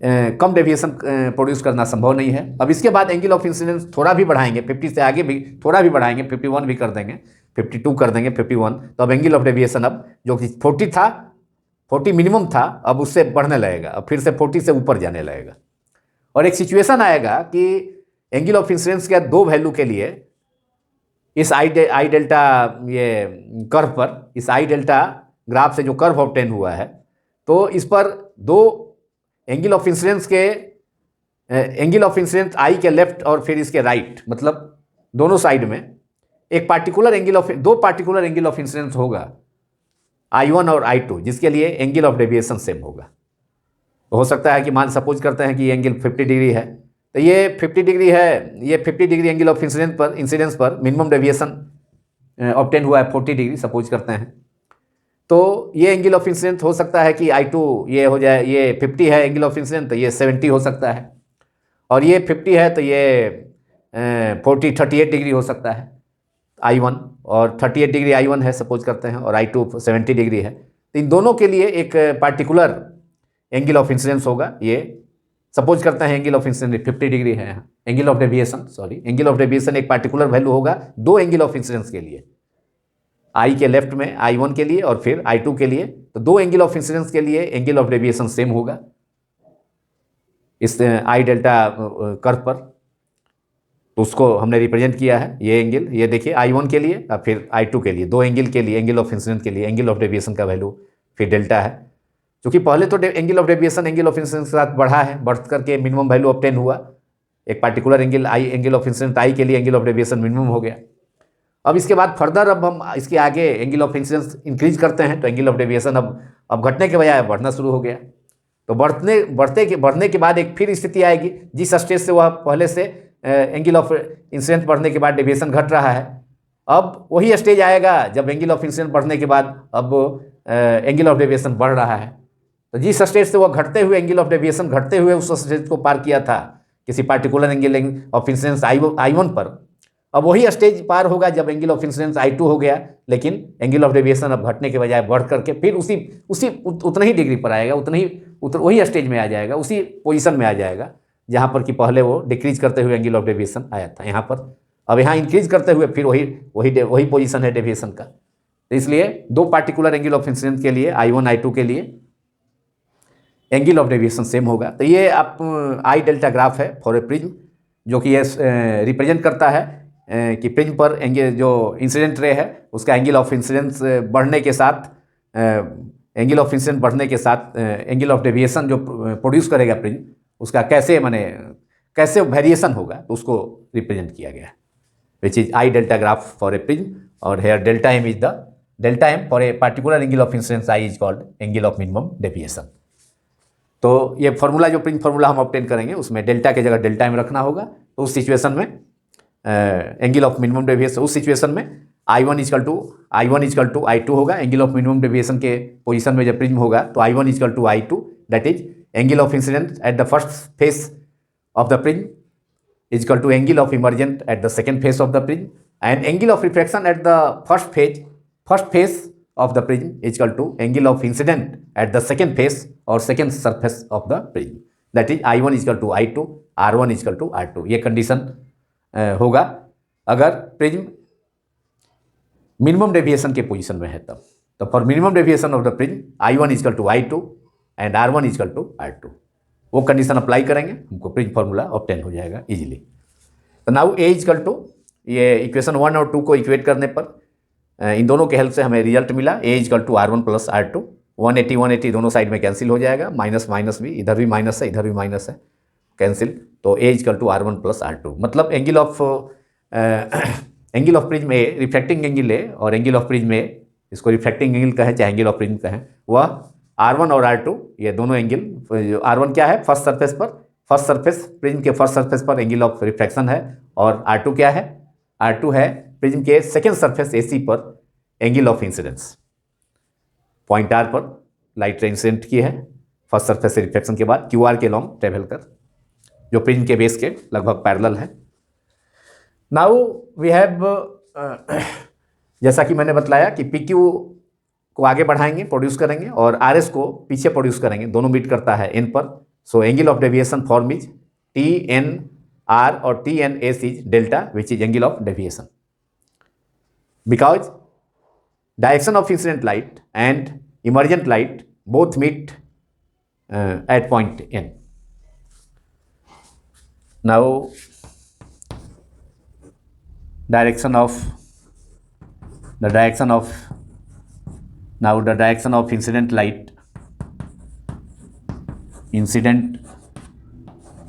कम डेविएशन प्रोड्यूस करना संभव नहीं है। अब इसके बाद एंगल ऑफ इंसिडेंस थोड़ा भी बढ़ाएंगे, 50 से आगे भी थोड़ा भी बढ़ाएंगे, 51 भी कर देंगे, 52 कर देंगे, 51, तो अब एंगल ऑफ डेविएशन अब जो कि 40 था, 40 मिनिमम था, अब उससे बढ़ने लगेगा, अब फिर से 40 से ऊपर जाने लगेगा। और एक सिचुएशन आएगा कि एंगल ऑफ इंसिडेंस के दो वैल्यू के लिए इस आई डेल्टा ये कर्व पर, इस आई डेल्टा ग्राफ से जो कर्व ऑब्टेन हुआ है, तो इस पर दो एंगल ऑफ इंसिडेंस के एंगल ऑफ इंसिडेंस आई के लेफ्ट और फिर इसके राइट, मतलब दोनों साइड में एक पार्टिकुलर एंगल ऑफ, दो पार्टिकुलर एंगल ऑफ इंसिडेंस होगा, I1 और I2, जिसके लिए एंगल ऑफ डेविएशन सेम होगा। तो हो सकता है कि मान सपोज करते हैं कि ये एंगल 50 डिग्री है, तो ये 50 डिग्री है, ये 50 डिग्री एंगल ऑफ इंसिडेंस पर मिनिमम डेविएशन ऑब्टेन हुआ है 40 डिग्री सपोज करते हैं, तो ये एंगल ऑफ इंसिडेंस हो सकता है कि I2 ये हो जाए, ये 50 है एंगल ऑफ इंसिडेंस, तो ये 70 हो सकता है, और ये 50 है तो ये 38 डिग्री हो सकता है I1, और 38 डिग्री I1 है सपोज करते हैं, और I2 70 डिग्री है। तो इन दोनों के लिए एक पार्टिकुलर एंगल ऑफ इंसिडेंस होगा। ये सपोज करते हैं एंगल ऑफ इंसिडेंस 50 डिग्री है, angle of deviation, sorry, angle of deviation एक पार्टिकुलर वैल्यू होगा दो एंगल ऑफ इंसिडेंस के लिए, आई के लेफ्ट में I1 के लिए और फिर I2 के लिए, तो दो एंगल ऑफ इंसिडेंस के लिए एंगल ऑफ डेविएशन सेम होगा इस आई डेल्टा कर्व पर। तो उसको हमने रिप्रेजेंट किया है, ये एंगल, ये देखिए I1 के लिए और फिर I2 के लिए, दो एंगल के लिए, एंगल ऑफ इंसिडेंस के लिए एंगल ऑफ डेविएशन का वैल्यू फिर डेल्टा है। क्योंकि पहले तो angle of deviation angle of incidence के साथ बढ़ा है, बढ़ करके मिनिमम वैल्यू ऑब्टेन हुआ, एक particular angle angle of incidence I के लिए एंगल ऑफ डेविएशन मिनिमम हो गया। अब इसके बाद फर्दर अब हम इसके आगे एंगल ऑफ इंसिडेंस इंक्रीज करते हैं, तो एंगल ऑफ डेविएशन अब घटने के बजाय बढ़ना शुरू हो गया। तो बढ़ने के बाद एक फिर स्थिति आएगी जिस स्टेज से वह पहले से एंगल ऑफ इंसिडेंस बढ़ने के बाद डेविएशन घट रहा है, अब वही स्टेज आएगा जब एंगल ऑफ इंसिडेंस बढ़ने के बाद अब एंगल ऑफ डेविएशन बढ़ रहा है। तो जिस स्टेज से वह घटते हुए एंगल ऑफ डेविएशन घटते हुए उस स्टेज को पार किया था किसी particular angle of incidence I1 पर, अब वही स्टेज पार होगा जब एंगल ऑफ इंसिडेंस I2 हो गया, लेकिन एंगल ऑफ डेविएशन अब घटने के बजाय बढ़ करके फिर उतना ही डिग्री पर आएगा, वही स्टेज में आ जाएगा, उसी पोजीशन में आ जाएगा जहाँ पर कि पहले वो डिक्रीज करते हुए एंगल ऑफ डेविएशन आया था यहाँ पर। अब यहाँ इंक्रीज करते हुए फिर वही पोजीशन है डेविएशन का। तो इसलिए दो पार्टिकुलर एंगल ऑफ इंसिडेंस के लिए I1 I2 के लिए एंगल ऑफ डेविएशन सेम होगा। तो ये आप आई डेल्टा ग्राफ है फॉर ए प्रिज्म, जो कि ये रिप्रेजेंट करता है कि प्रिज्म पर एंगल जो इंसिडेंट रे है उसका एंगल ऑफ इंसिडेंस बढ़ने के साथ एंगल ऑफ इंसिडेंस बढ़ने के साथ एंगल ऑफ डेविएशन जो प्रोड्यूस करेगा प्रिज्म, उसका कैसे वेरिएशन होगा, तो उसको रिप्रेजेंट किया गया, which is I delta graph for a prism. और here delta M is the delta M for a particular angle of incidence I is called angle of minimum deviation. तो ये फार्मूला जो प्रिज्म फार्मूला हम ऑब्टेन करेंगे उसमें डेल्टा की जगह डेल्टा एम रखना होगा। तो उस सिचुएशन में एंगल ऑफ मिनिमम डेविएशन, उस सिचुएशन में I1 इजकल टू I2 होगा। एंगल ऑफ मिनिमम डेविएशन के पोजीशन में जब प्रिज्म होगा तो I1 equal to I2, that is angle of incidence at the first face of the prism equal to angle of emergent at the second face of the prism, and angle of refraction at the first face of the prism is equal to angle of incident at the second face or second surface of the prism, that is I1 is equal to I2, R1 is equal to R2। ये कंडीशन होगा अगर प्रिज्म मिनिमम डेविएशन के पोजीशन में है तब। तो for minimum deviation of the prism I1 is equal to I2 and R1 is equal to R2, वो कंडीशन अप्लाई करेंगे हमको प्रिज्म फार्मूला ऑब्टेन हो जाएगा इजीली। तो now A is equal to, ये इक्वेशन 1 और 2 को इक्वेट करने पर इन दोनों के हेल्प से हमें रिजल्ट मिला A equal to R1 plus R2, 180 दोनों साइड में कैंसिल हो जाएगा, माइनस भी, इधर भी माइनस है इधर भी माइनस है, कैंसिल। तो A equal to R1 plus R2, मतलब angle of prism A, reflecting angle A और एंगल ऑफ प्रिज्म A, इसको रिफ्लेक्टिंग एंगल कहें चाहे एंगल ऑफ प्रिज्म कहें, वह R1 और R2 ये दोनों एंगल, R1 क्या है फर्स्ट सरफेस प्रिज्म के फर्स्ट सरफेस पर एंगल ऑफ रिफ्लेक्शन है, और R2 क्या है, R2 है प्रिज्म के सेकेंड सरफेस AC पर angle of incidence. Point R पर लाइट रे इंसिडेंट की है, फर्स्ट सरफेस से रिफ्लेक्शन के बाद क्यू आर के लॉन्ग ट्रेवल कर, जो प्रिज्म के बेस के लगभग पैरेलल है। नाउ वी हैव जैसा कि मैंने बतलाया कि पी क्यू को आगे बढ़ाएंगे, प्रोड्यूस करेंगे, और आर एस को पीछे प्रोड्यूस करेंगे, दोनों मीट करता है एन पर। So angle of deviation form is T N R और T N S is delta, which is angle of deviation, because direction of incident light and emergent light both meet at point N. Now the direction of incident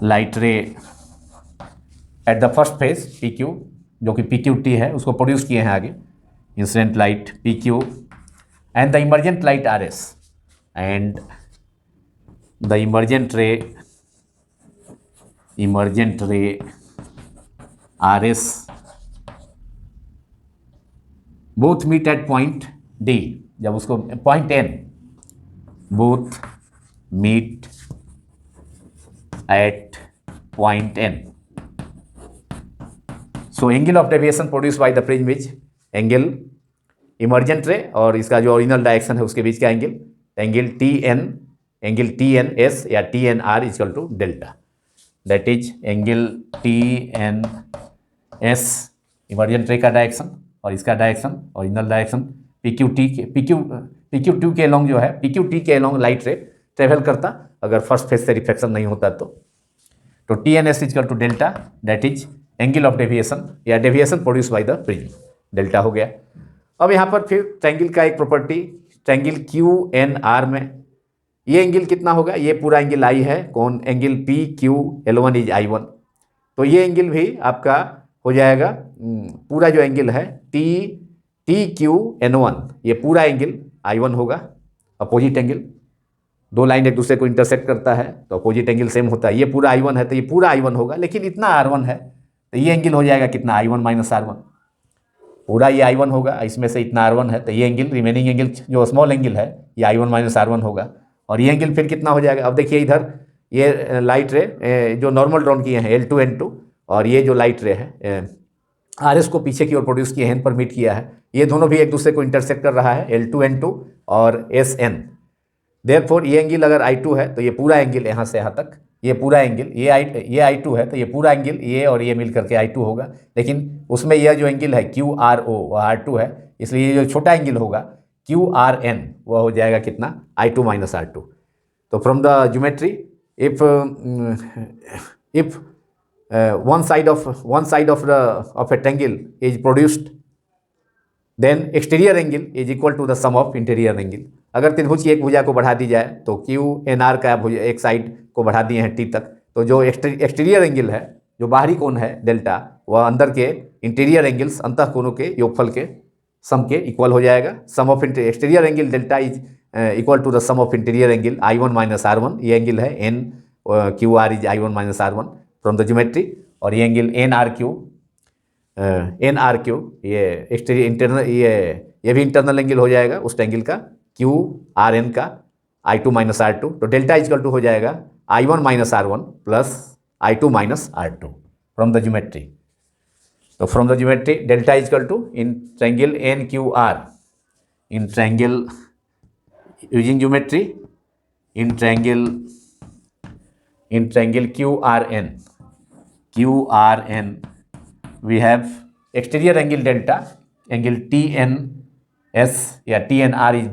light ray at the first phase PQ, जो कि PQT है, उसको प्रोड्यूस किए हैं आगे incident light PQ and the emergent light RS, and the emergent ray RS both meet at point D, जब उसको point N, both meet at point N. So angle of deviation produced by the prism is angle emergent ray और इसका जो ओरिजिनल डायरेक्शन है उसके बीच का एंगल टी एन एस या T N R equal to delta, that is angle T N S emergent ray का डायरेक्शन और इसका direction original direction P Q टू के लॉन्ग जो है PQ T के लॉन्ग लाइट रे ट्रेवल करता अगर फर्स्ट फेज से रिफ्लेक्शन नहीं होता तो T N S equal to delta, that is angle of deviation या deviation produce by the prism, delta हो गया। अब यहाँ पर फिर ट्रायंगल का एक property, triangle Q N R में ये एंगल कितना होगा, ये पूरा एंगल आई है, कौन angle P Q L1 is I1, तो ये एंगल भी आपका हो जाएगा पूरा जो एंगल है टी क्यू N1, ये पूरा एंगल I1 होगा, अपोजिट एंगल, दो लाइन एक दूसरे को इंटरसेक्ट करता है तो अपोजिट एंगल सेम होता है, ये पूरा I1 है तो ये पूरा I1 होगा, लेकिन इतना R1 है तो ये एंगल हो जाएगा कितना I1 माइनस R1, पूरा ये I1 होगा, इसमें से इतना R1 है तो ये एंगल रिमेनिंग एंगल जो स्मॉल एंगल है ये I1 माइनस R1 होगा, और ये एंगल फिर कितना हो जाएगा। अब देखिए इधर ये लाइट रे जो नॉर्मल ड्रॉन किए हैं L2 N2, और ये जो लाइट रे है RS को पीछे की ओर प्रोड्यूस किए हैं, पर मीट किया है, ये दोनों भी एक दूसरे को इंटरसेक्ट कर रहा है L2 N2 और SN, देयरफॉर ये एंगल अगर I2 है तो ये पूरा एंगल यहाँ से यहाँ तक, ये पूरा एंगल ये I2 है तो ये पूरा एंगल ये और ये मिल करके I2 होगा, लेकिन उसमें यह जो एंगल है QRO वह R2 है, इसलिए ये जो छोटा एंगल होगा QRN वह हो जाएगा कितना I2 माइनस R2। तो from the geometry if one side of a triangle is produced, then exterior angle is equal to the sum of interior angle। अगर त्रिभुज की एक भुजा को बढ़ा दी जाए तो QNR का भुजा एक साइड को बढ़ा दिए हैं T तक, तो जो एक्सटीरियर एंगल है, जो बाहरी कोण है डेल्टा, वह अंदर के इंटीरियर एंगल्स अंतः कोणों के योगफल के सम के इक्वल हो जाएगा। Sum of exterior angle delta is equal to the sum of interior angle I1 minus R1, ये एंगल है NQR is I1 minus R1 from the geometry, और ये एंगल NRQ ये एक्सटीरियर इंटरनल ये भी इंटरनल एंगल हो जाएगा उस एंगल का QRN का I2 माइनस R2, तो डेल्टा इक्वल टू हो जाएगा I1 minus R1 plus I2 minus R2 from the geometry. तो from the geometry delta equal to in triangle NQR, in triangle using geometry in triangle QRN we have exterior angle delta, angle TNS या TNR is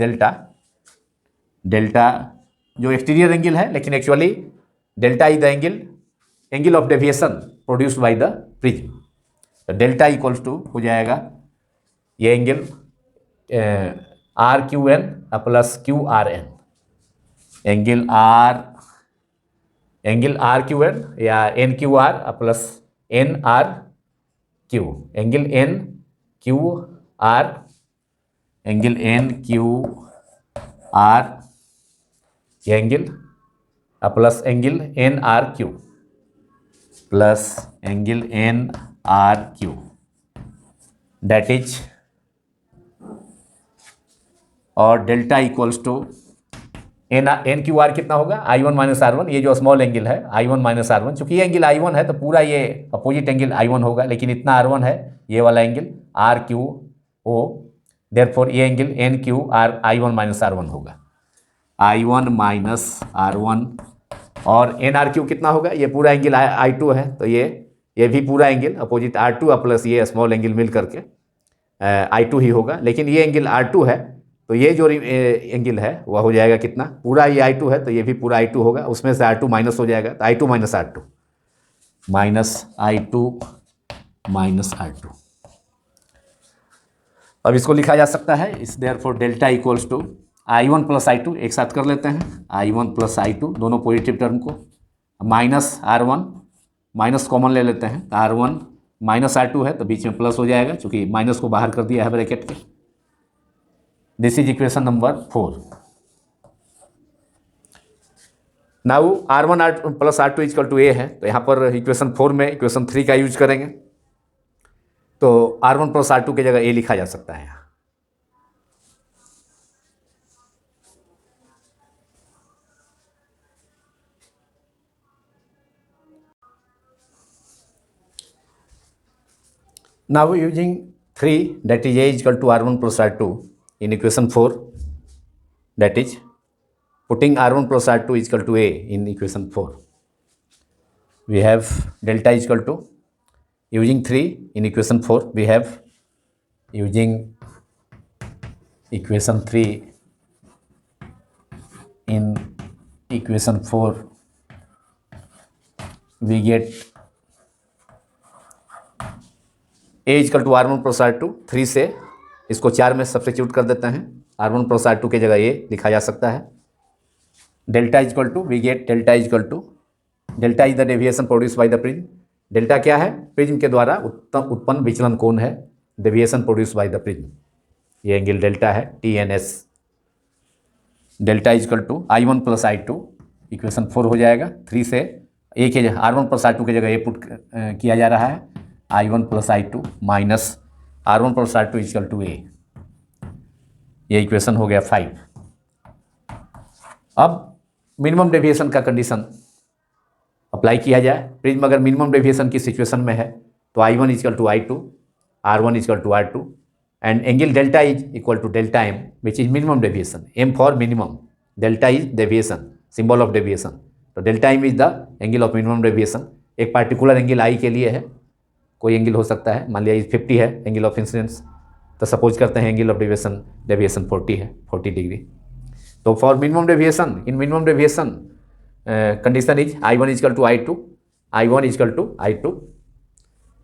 delta जो एक्सटीरियर एंगल है, लेकिन actually delta is the angle of deviation produced by the prism. तो डेल्टा इक्वल्स टू हो जाएगा ये angle RQN plus QRN, angle RQN या NQR plus NRQ, angle NQR ये angle plus angle NRQ plus angle NRQ, that is और delta equals to N Q R कितना होगा, I1 माइनस R1, ये जो स्मॉल एंगल है I1 माइनस R1, चूंकि ये एंगल I1 है तो पूरा ये अपोजिट एंगल I1 होगा, लेकिन इतना R1 है, ये वाला एंगल RQO, देयरफॉर ये angle NQR I1 minus R1 होगा, I1 माइनस R1, और NRQ कितना होगा, ये पूरा एंगल I2 है तो ये भी पूरा एंगल अपोजिट R2 प्लस ये स्मॉल एंगल मिल करके I2 ही होगा, लेकिन ये एंगल R2 है तो ये जो एंगल है वह हो जाएगा कितना, पूरा ये I2 है तो ये भी पूरा I2 होगा, उसमें से R2 माइनस हो जाएगा तो I2 minus R2 minus I2 minus R2। अब इसको लिखा जा सकता है, इस therefore delta equals to I1 plus I2, एक साथ कर लेते हैं, I1 प्लस I2 दोनों पॉजिटिव टर्म को, माइनस R1, माइनस कॉमन ले लेते हैं, R1 माइनस R2 है तो बीच में प्लस हो जाएगा, क्योंकि माइनस को बाहर कर दिया है ब्रैकेट के। This is equation number 4। Now R1 plus R2 equal to A है, तो यहाँ पर इक्वेशन 4 में इक्वेशन 3 का यूज करेंगे, तो R1 प्लस R2 की जगह A लिखा जा सकता है यहाँ। Now using 3, that is A is equal to R1 plus R2 in equation 4, that is putting R1 plus R2 is equal to A in equation 4, we have delta is equal to, using 3 in equation 4, we have using equation 3 in equation 4, we get A equal to R1 plus R2, 3 से इसको 4 में सब्स्टिट्यूट कर देते हैं, R1 प्लस R2 की जगह A लिखा जा सकता है। Delta equal to, we get delta equal to, delta is the deviation produce by the prism. Delta क्या है, प्रिज्म के द्वारा उत्पन्न विचलन कोण है, deviation produce by the prism, ये एंगल डेल्टा है TNS। Delta equal to I1 plus I2, equation 4 हो जाएगा, 3 से A के R1 प्लस R2 की जगह A पुट किया जा रहा है, I1 plus I2 minus R1 plus R2 equal to A, ये इक्वेशन हो गया 5। अब मिनिमम डेविएशन का कंडीशन अप्लाई किया जाए। प्रिज्म अगर मिनिमम डेविएशन की सिचुएशन में है तो I1 equal to I2, R1 equal to R2 and angle delta is equal to delta M which is minimum deviation, M for minimum, delta is deviation, symbol of deviation, तो delta M is the angle of minimum deviation. एक पार्टिकुलर एंगल I के लिए है, कोई एंगल हो सकता है, मान लिया 50 है एंगल ऑफ इंसिडेंस, तो सपोज करते हैं एंगल ऑफ डेविएशन 40 है, 40 डिग्री। तो for minimum deviation, in minimum deviation condition is I1 equal to I2, I1 equal to I2,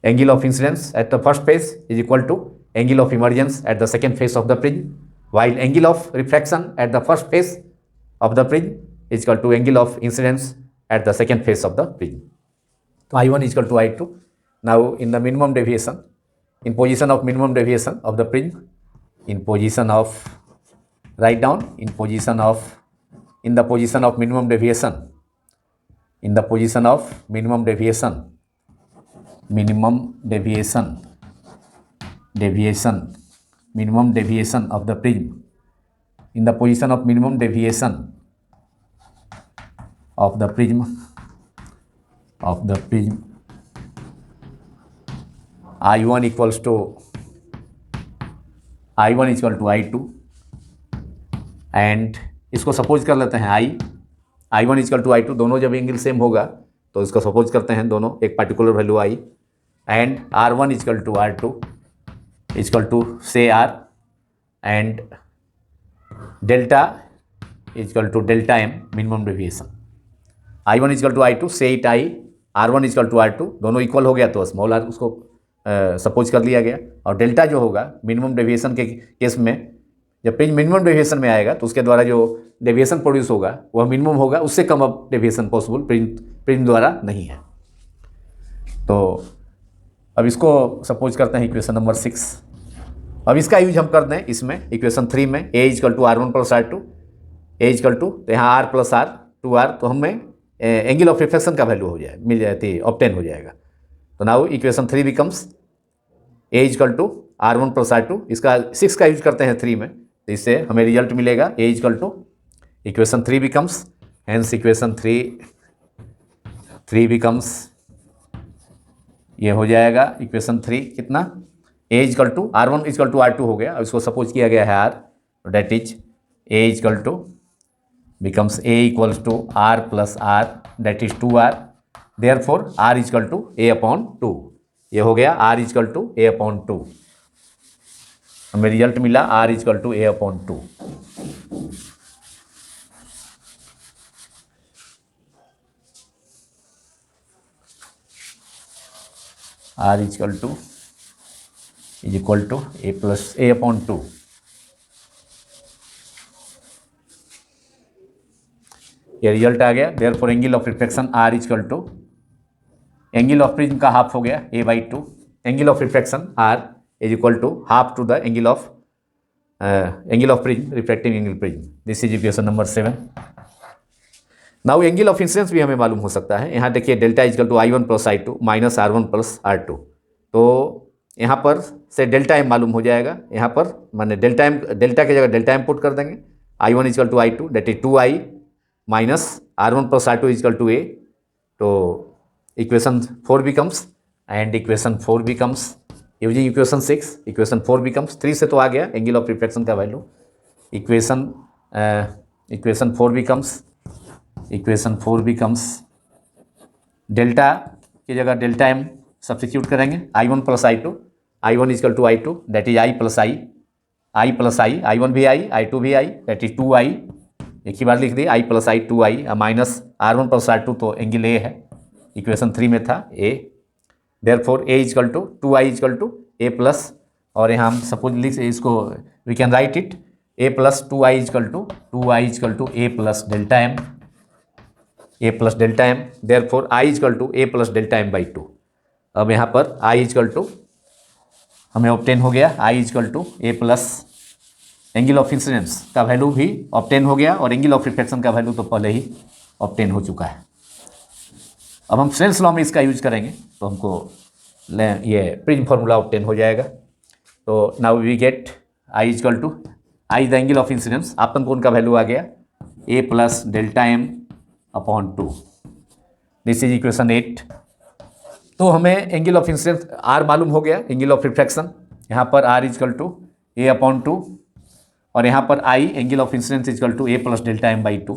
angle of incidence at the first face is equal to angle of emergence at the second face of the prism, while angle of refraction at the first phase of the prism is equal to angle of incidence at the second phase of the prism. So I1 is equal to I2. Now in the minimum deviation, in position of minimum deviation of the prism, in position of, write down, in the position of minimum deviation, in the position of minimum deviation, minimum deviation of the prism, in the position of minimum deviation of the prism, I1 equals to I2 and इसको सपोज कर लेते हैं I1 इक्वल टू I2, दोनों जब एंगल सेम होगा तो इसको सपोज करते हैं दोनों एक particular value I, and R1 equal to R2 equal to से R, and delta equal to delta M minimum deviation. I1 equal to I2 से it I, R1 equal to R2, दोनों इक्वल हो गया तो स्मॉल r उसको सपोज कर लिया गया, और डेल्टा जो होगा मिनिमम डेविएशन के केस में, जब प्रिज्म मिनिमम डेविएशन में आएगा तो उसके द्वारा जो डेविएशन प्रोड्यूस होगा वह मिनिमम होगा, उससे कम अब डेविएशन पॉसिबल प्रिज्म द्वारा नहीं है। तो अब इसको सपोज करते हैं इक्वेशन नंबर 6। अब इसका यूज हम कर दें इसमें इक्वेशन 3 में, A equal to R1 plus R2, A equal to, तो यहाँ R प्लस R 2R, तो हमें एंगल ऑफ रिफ्लेक्शन का वैल्यू हो जाए मिल जाती, ऑब्टेन हो जाएगा। तो now equation 3 becomes A equal to R1 plus R2, इसका 6 का यूज करते हैं 3 में, तो इससे हमें रिजल्ट मिलेगा A equal to equation 3 becomes, hence equation 3 becomes, ये हो जाएगा इक्वेशन 3 कितना, A equal to R1 equal to R2 हो गया, इसको सपोज किया गया है R, that is A equal to becomes A equals to R plus R, that is 2R, therefore R is equal to A upon 2, ये हो गया R is equal to A upon 2, हमें रिजल्ट मिला R is equal to A upon 2। R is equal to is equal to A plus A upon 2। ये रिजल्ट आ गया, therefore angle of reflection R is equal to, angle of prism का हाफ हो गया A/2, angle of reflection R is equal to half to the angle of prism, reflecting angle prism. This is equation number 7। Now angle of incidence भी हमें मालूम हो सकता है। यहाँ देखिए delta equal to I1 plus I2 minus R1 plus R2, तो यहाँ पर से डेल्टा एम मालूम हो जाएगा। यहाँ पर माने डेल्टा की जगह डेल्टा एम पुट कर देंगे, I1 equal to I2 that is 2I minus R1 plus R2 equal to A, तो equation 4 becomes, and equation 4 becomes using equation 6, equation 4 becomes 3 से तो आ गया एंगल ऑफ रिफ्लेक्शन का वैल्यू, इक्वेशन 4 बिकम्स डेल्टा की जगह डेल्टा एम सब्स्टिट्यूट करेंगे, I1 plus I2, I1 equal to I2 that is I plus I plus I1 भी I, I2 भी I, दैट इज 2I, एक ही बार लिख दी I plus I 2I minus R1 plus R2, तो एंगल A है, इक्वेशन 3 में था A, therefore A equal to 2I equal to A plus, और यहाँ हम सपोज लिख इसको we can write it A plus 2I equal to A plus delta M, therefore I equal to A plus delta M by 2। अब यहाँ पर I इजकल टू हमें ऑब्टेन हो गया, I equal to A plus angle of incidence का वैल्यू भी ऑब्टेन हो गया, और एंगल ऑफ रिफ्लेक्शन का वैल्यू तो पहले ही ऑब्टेन हो चुका है। अब हम स्नेल्स लॉ में इसका यूज करेंगे, तो हमको ये प्रिज्म फार्मूला ऑब्टेन हो जाएगा। तो now we get I equal to I the angle of incidence, आपतन कोण का वैल्यू आ गया A plus delta M upon 2, this is equation 8। तो हमें एंगल ऑफ इंसिडेंस R मालूम हो गया, एंगल ऑफ रिफ्लेक्शन यहाँ पर R is equal to A upon 2, और यहाँ पर I angle of incidence is equal to A plus delta M by 2।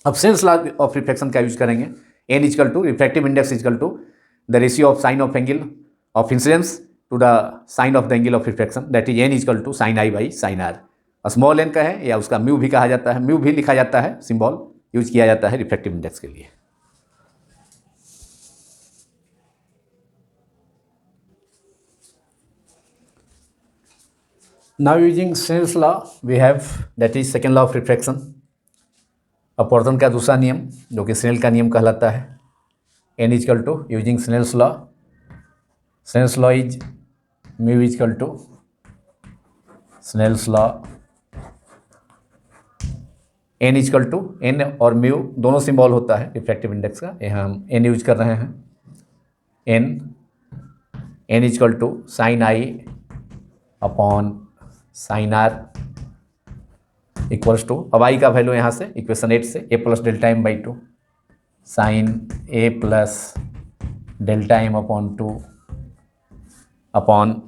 अब स्नेल्स लॉ ऑफ रिफ्लेक्शन का यूज करेंगे, N is equal to refractive index is equal to the ratio of sine of angle of incidence to the sine of the angle of reflection, that is N is equal to sine I by sine R। Small n का है, या उसका म्यू भी कहा जाता है, म्यू भी लिखा जाता है, सिंबल यूज किया जाता है रिफ्रैक्टिव इंडेक्स के लिए। Now using Snell's law we have, that is second law of refraction, अपवर्तन का दूसरा नियम जो कि स्नेल का नियम कहलाता है, N is equal to using Snell's law is mu is equal to Snell's law, N is equal to N और म्यू दोनों सिंबल होता है रिफ्रैक्टिव इंडेक्स का, यहाँ हम N यूज कर रहे हैं, N is equal to sine I upon sine R equals to, अब I का वैल्यू यहाँ से इक्वेशन 8 से A plus delta M by 2 sine A plus delta M upon 2 upon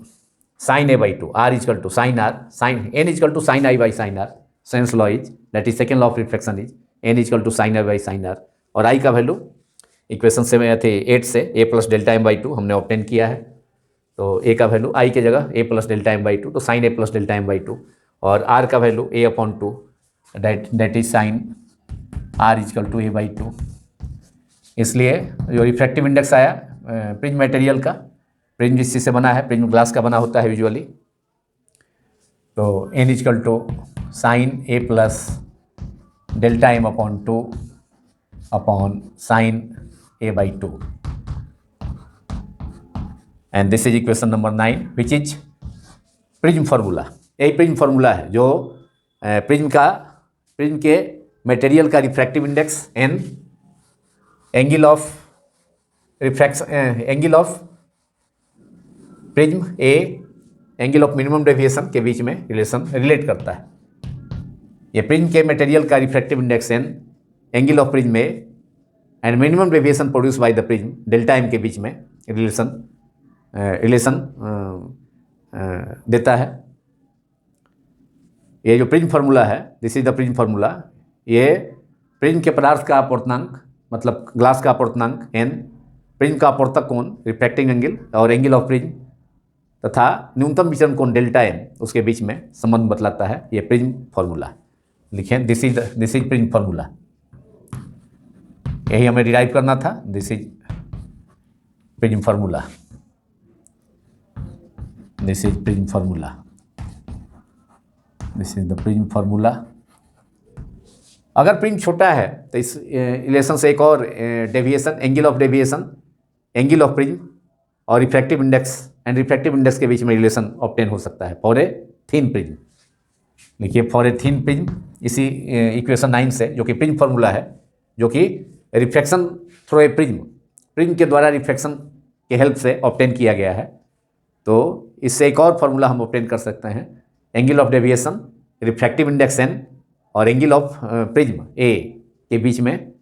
sine A by 2, R is equal to sine R, sine N is equal to sine I by sine R, Snell's law is that is second law of reflection is N is equal to sine I by sine R, और I का वैल्यू इक्वेशन 8 से A plus delta M by 2 हमने ऑब्टेन किया है, तो A का वैल्यू I के जगह A plus delta M by 2, तो sine A plus delta M by 2, और R का value A upon 2 that is sine R is equal to A by 2। इसलिए जो रिफ्रैक्टिव इंडेक्स आया प्रिज्म मटेरियल का, प्रिज्म जिस चीज़ से बना है, प्रिज्म ग्लास का बना होता है यूजुअली, तो N is equal to sine A plus delta M upon 2 upon sine A by 2, and this is equation number 9 which is prism formula. यही प्रिज्म फार्मूला है जो प्रिज्म के मटेरियल का refractive index N, angle of prism A, angle of minimum deviation के बीच में रिलेट करता है। ये प्रिज्म के मटेरियल का refractive index n, angle of prism में and minimum deviation produce by the prism, delta m के बीच में रिलेशन देता है। ये जो प्रिज्म फार्मूला है, this is the prism formula. ये प्रिज्म के पदार्थ का अपवर्तनांक मतलब ग्लास का अपवर्तनांक एन, प्रिज्म का अपवर्तक कोण रिफ्रैक्टिंग एंगल और एंगल ऑफ प्रिज्म तथा न्यूनतम विचलन कोण डेल्टा एम उसके बीच में संबंध बतलाता है ये प्रिज्म फार्मूला। लिखें दिस इज प्रिज्म फार्मूला। यही हमें डिराइव करना था। This is prism formula, this is prism formula, this is the prism formula. अगर प्रिज्म छोटा है तो इस रिलेशन से एक और deviation, angle of deviation, angle of prism और refractive index and refractive index के बीच में रिलेशन ऑब्टेन हो सकता है फॉर ए थिन प्रिज्म। देखिए फॉर ए थिन प्रिज्म, इसी इक्वेशन 9 से, जो कि प्रिज्म फार्मूला है, जो कि रिफ्रैक्शन थ्रू ए प्रिज्म के द्वारा रिफ्रैक्शन के हेल्प से ऑब्टेन किया गया है। तो इससे एक और फार्मूला हम ऑब्टेन कर सकते हैं, angle of deviation, refractive index N और एंगल ऑफ प्रिज्म ए के बीच में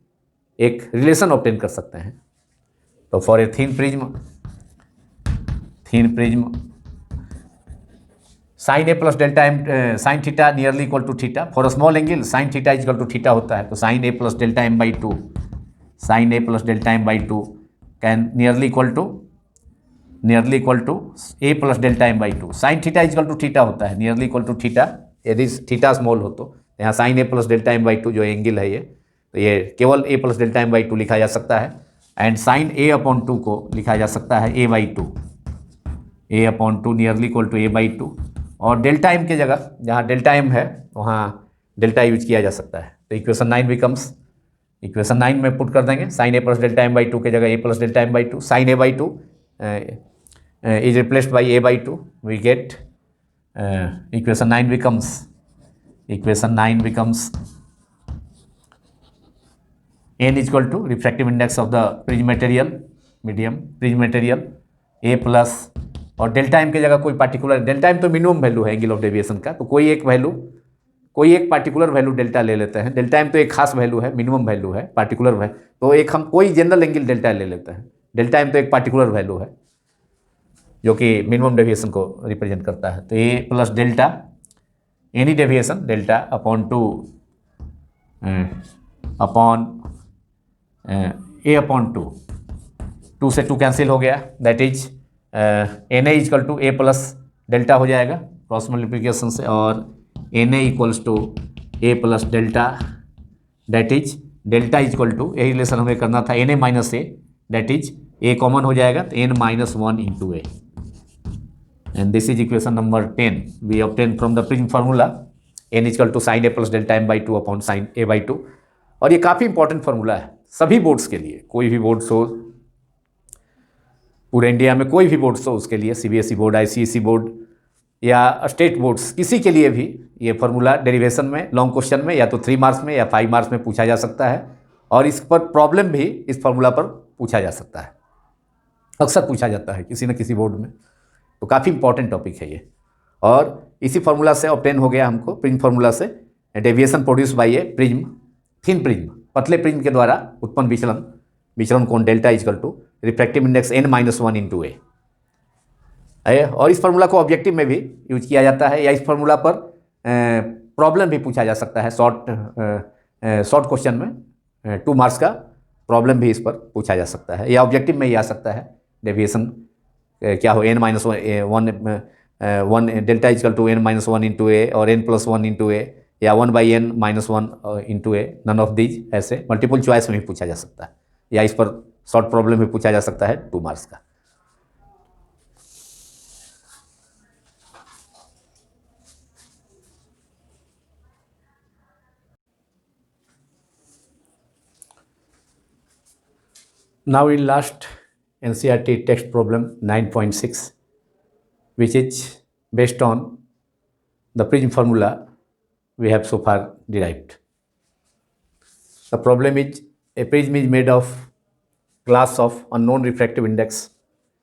एक रिलेशन ऑब्टेन कर सकते हैं। तो for a thin prism sine A plus delta M sine theta nearly equal to theta, for a small angle sine theta equal to theta होता है। तो sine A plus delta M by two, sine A plus delta M by two can nearly equal to A plus delta M by two. Sine theta equal to theta होता है, नियरली इक्वल टू थीटा, यदि थीटा स्मॉल हो तो यहाँ sine A plus delta M by two जो एंगल है ये, तो ये केवल A plus delta M by two लिखा जा सकता है। And sine A upon two को लिखा जा सकता है A by two, A upon two nearly equal to A by two. और डेल्टा एम के जगह जहाँ डेल्टा एम है वहाँ डेल्टा यूज किया जा सकता है। तो इक्वेशन 9 बिकम्स, इक्वेशन 9 में पुट कर देंगे sine A plus delta M by two के जगह A plus delta M by two, sine A by two is replaced by a by 2, we get equation 9 becomes n is equal to refractive index of the prism material, medium prism material a plus, और डेल्टा एम की जगह कोई पार्टिकुलर, डेल्टा एम तो मिनिमम वैल्यू है एंगल ऑफ डेविएशन का, तो कोई एक पार्टिकुलर वैल्यू डेल्टा ले लेते हैं। डेल्टा एम तो एक खास वैल्यू है, मिनिमम वैल्यू है, पार्टिकुलर है, तो एक हम कोई जनरल एंगल डेल्टा ले लेते हैं। डेल्टा एम तो एक पार्टिकुलर वैल्यू है जो कि मिनिमम डेविएशन को रिप्रेजेंट करता है। तो A plus delta, any deviation delta upon two upon A upon two से 2 कैंसिल हो गया, that is n A equal to A plus delta हो जाएगा क्रॉस मल्टीप्लिकेशन से, और n A equals to A plus delta, that is delta equal to, यही रिलेशन हमें करना था, n A minus A, that is A common हो जाएगा तो n minus 1 into A. And this is equation number 10 we obtain from the prism formula, N equal to sine A plus delta M by two upon sine A by two. और ये काफ़ी इंपॉर्टेंट फार्मूला है सभी बोर्ड्स के लिए, कोई भी बोर्ड्स हो पूरे इंडिया में, कोई भी बोर्ड्स हो उसके लिए, सीबीएसई बोर्ड, आईसीएसई बोर्ड या स्टेट बोर्ड्स, किसी के लिए भी ये फार्मूला डेरिवेशन में लॉन्ग क्वेश्चन में या तो 3 मार्क्स में या 5 मार्क्स में पूछा जा सकता है। और इस पर प्रॉब्लम भी इस फार्मूला पर पूछा जा सकता है, अक्सर पूछा जाता है किसी न किसी बोर्ड में। तो काफ़ी इंपॉर्टेंट टॉपिक है ये। और इसी फार्मूला से ऑब्टेन हो गया हमको, प्रिज्म फार्मूला से, deviation produce by a prism, thin prism, पतले प्रिज्म के द्वारा उत्पन्न विचलन कोण delta equal to refractive index n minus 1 into A. और इस फार्मूला को ऑब्जेक्टिव में भी यूज किया जाता है, या इस फार्मूला पर प्रॉब्लम भी पूछा जा सकता है शॉर्ट क्वेश्चन में, 2 मार्क्स का प्रॉब्लम भी इस पर पूछा जा सकता है, या ऑब्जेक्टिव में ही आ सकता है। डेविएशन क्या हो, n minus 1 delta equal to n minus 1 into A, और n प्लस 1 इंटू ए, या 1 by n minus 1 into A, none of these. ऐसे मल्टीपल चॉइस में भी पूछा जा सकता है, या इस पर शॉर्ट प्रॉब्लम भी पूछा जा सकता है 2 मार्क्स का। Now in last NCERT text problem 9.6, which is based on the prism formula we have so far derived. The problem is, a prism is made of glass of unknown refractive index.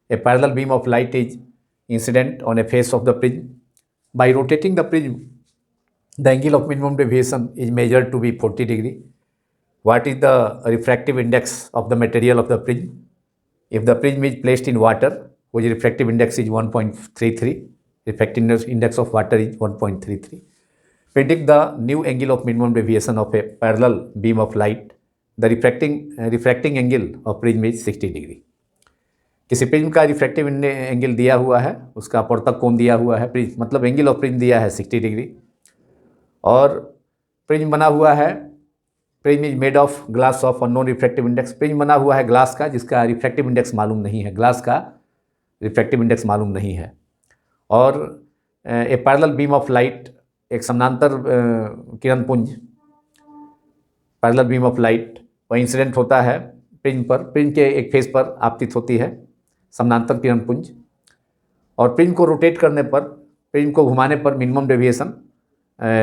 A parallel beam of light is incident on a face of the prism. By rotating the prism The angle of minimum deviation is measured to be 40 degree. What is the refractive index of the material of the prism? If the prism is placed in water, whose refractive index is 1.33, refractive index of water is 1.33. Predict the new angle of minimum deviation of a parallel beam of light. The refracting angle of prism is 60 degree. किसी प्रिज्म का रिफ्रैक्टिव एंगल दिया हुआ है, उसका अपवर्तक कोण दिया हुआ है, प्रिज्म मतलब एंगल ऑफ प्रिज्म दिया है 60 डिग्री, और प्रिज्म बना हुआ है, prism is made of glass of unknown refractive index. Prism बना हुआ है ग्लास का जिसका रिफ्रैक्टिव इंडेक्स मालूम नहीं है, ग्लास का रिफ्रैक्टिव इंडेक्स मालूम नहीं है, और ए पैरेलल बीम ऑफ लाइट, एक समानांतर किरण पुंज, पैरेलल बीम ऑफ लाइट वो इंसिडेंट होता है प्रिज्म पर, प्रिज्म के एक फेस पर आपतित होती है समानांतर किरण पुंज, और प्रिज्म को रोटेट करने पर, प्रिज्म को घुमाने पर मिनिमम डेविएशन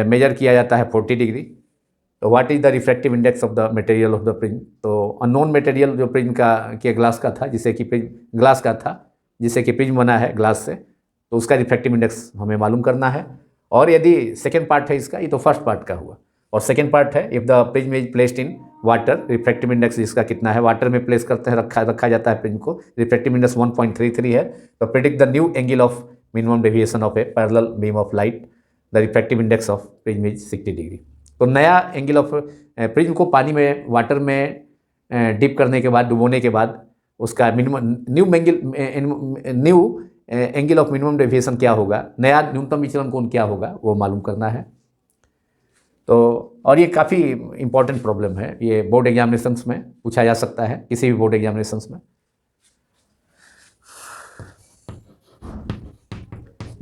मेजर किया जाता है 40 डिग्री। तो what is the refractive index of the material of the prism? तो अननोन मटेरियल जो प्रिज्म का के ग्लास का था, जिसे कि प्रिज्म ग्लास का था, जिसे कि प्रिज्म बना है ग्लास से, तो उसका रिफ्रैक्टिव इंडेक्स हमें मालूम करना है। और यदि सेकेंड पार्ट है इसका, ये तो फर्स्ट पार्ट का हुआ, और सेकेंड पार्ट है if the prism is placed in water, refractive index जिसका कितना है, वाटर में प्लेस करते हैं, रखा जाता है प्रिज्म को, रिफ्रैक्टिव इंडेक्स 1.33 है। तो predict the new angle of minimum deviation of A parallel beam of light, the refractive index of prism is 60 degree. तो नया एंगल ऑफ प्रिज्म को पानी में, वाटर में डिप करने के बाद, डुबोने के बाद, उसका minimum new angle of minimum deviation क्या होगा, नया न्यूनतम विचलन कोण क्या होगा, वो मालूम करना है। तो और ये काफ़ी इंपॉर्टेंट प्रॉब्लम है, ये बोर्ड एग्जामिनेशंस में पूछा जा सकता है, किसी भी बोर्ड एग्जामिनेशंस में।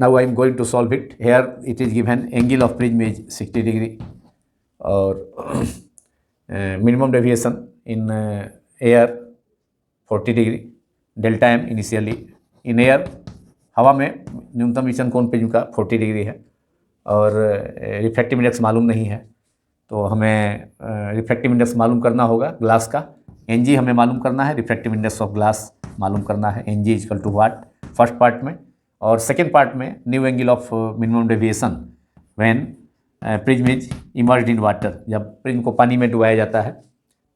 Now I am going to solve it. Here it is given angle of prism is 60 degree और minimum deviation in air 40 degree, delta m initially in air, हवा में न्यूनतम विचलन कोण प्रिज्म का 40 डिग्री है, और रिफ्रैक्टिव इंडेक्स मालूम नहीं है। तो हमें रिफ्रैक्टिव इंडेक्स मालूम करना होगा ग्लास का, एनजी हमें मालूम करना है, रिफ्रैक्टिव इंडेक्स ऑफ ग्लास मालूम करना है, NG equal to what, first part में। और सेकेंड पार्ट में new angle of minimum deviation when prism is immersed in water, जब प्रिज्म को पानी में डुबाया जाता है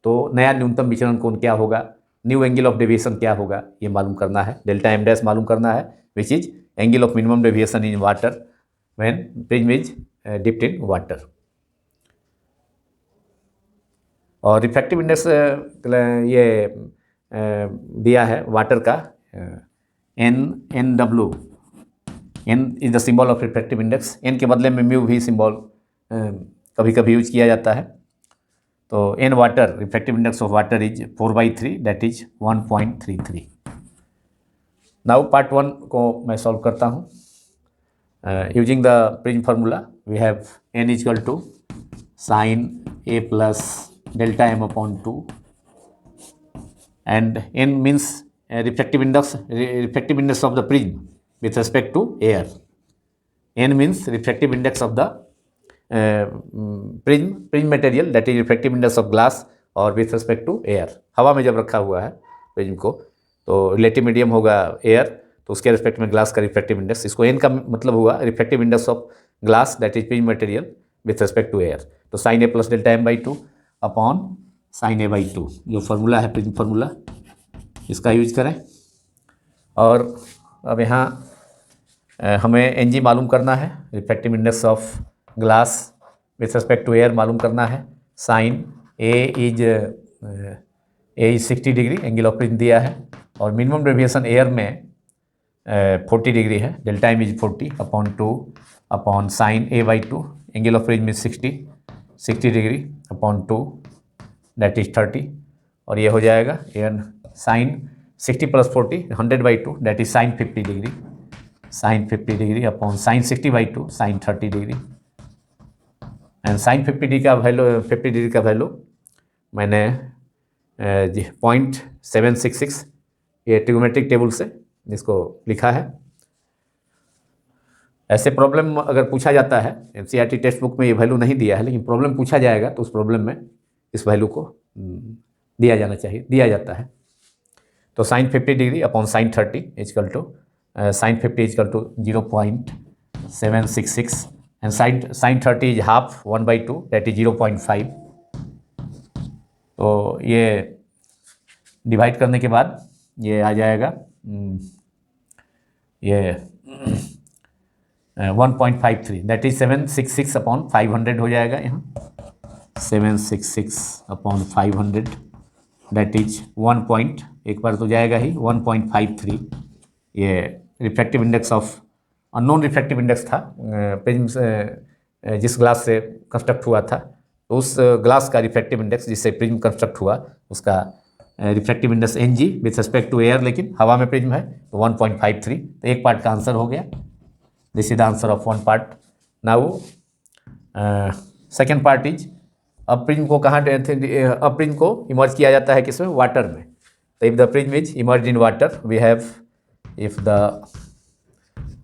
तो नया न्यूनतम विचलन कोण क्या होगा, न्यू एंगल ऑफ डेविएशन क्या होगा, ये मालूम करना है, डेल्टा एम डैश मालूम करना है, विच is angle of minimum deviation in water when prism is dipped in water। और रिफ्रैक्टिव इंडेक्स ये दिया है वाटर का NW, N is the symbol of refractive index, N के बदले में म्यू भी सिंबल कभी कभी यूज किया जाता है। तो N water, refractive index of water is 4/3, that is 1.33। Now part 1 को मैं सॉल्व करता हूँ। Using the Prism formula, we have n is equal to sin a plus delta m upon 2, and n means refractive index of the prism with respect to air. N means refractive index of the prism material, that is refractive index of glass, और with respect to air, हवा में जब रखा हुआ है प्रिज्म को तो रिलेटिव मीडियम होगा एयर, तो उसके रिस्पेक्ट में ग्लास का रिफ्रैक्टिव इंडेक्स, इसको एन का मतलब हुआ refractive index of glass that is prism material with respect to air. तो sine A plus delta M by 2 upon sine A by 2, जो फार्मूला है प्रिज्म फार्मूला, इसका यूज करें। और अब यहाँ हमें एन जी मालूम करना है, refractive index of glass with respect to air मालूम करना है। Sine A is 60 degree, angle of prism दिया है, और मिनिमम डेविएशन एयर में 40 डिग्री है, delta M is 40 upon 2 upon sine A by 2, angle of prism is 60 degree upon 2 that is 30, और ये हो जाएगा N sine 60 plus 40 100/2 that is sine 50 degree, sine 50 degree upon sine 60/2 sine 30 degree, and sine 50 degree का वैल्यू मैंने 0.766 ये ट्रिग्नोमेट्रिक टेबल से इसको लिखा है। ऐसे प्रॉब्लम अगर पूछा जाता है, एनसीईआरटी टेक्स्ट बुक में ये वैल्यू नहीं दिया है, लेकिन प्रॉब्लम पूछा जाएगा तो उस प्रॉब्लम में इस वैल्यू को दिया जाना चाहिए, दिया जाता है। तो sine 50 degree upon sine 30 is equal to sine 50 is equal to 0.766 and sine 30 is half 1/2 that is 0.5। तो ये डिवाइड करने के बाद ये आ जाएगा ये 1.53 दैट इज 766/500 हो जाएगा। यहाँ 766/500 दैट इज 1 पॉइंट, एक बार तो जाएगा ही 1.53। ये refractive index of unknown refractive index था प्रिज्म जिस ग्लास से कंस्ट्रक्ट हुआ था, तो उस ग्लास का रिफ्रैक्टिव इंडेक्स जिससे प्रिज्म कंस्ट्रक्ट हुआ उसका refractive index Ng with respect to air, लेकिन हवा में प्रिज्म है तो 1.53। तो एक पार्ट का आंसर हो गया। This is the answer of one part. Now second part is, अब प्रिज्म को कहाँ अब प्रिज्म को इमर्ज किया जाता है किसमें? वाटर में। तो if the prism is immerse in water we have, if the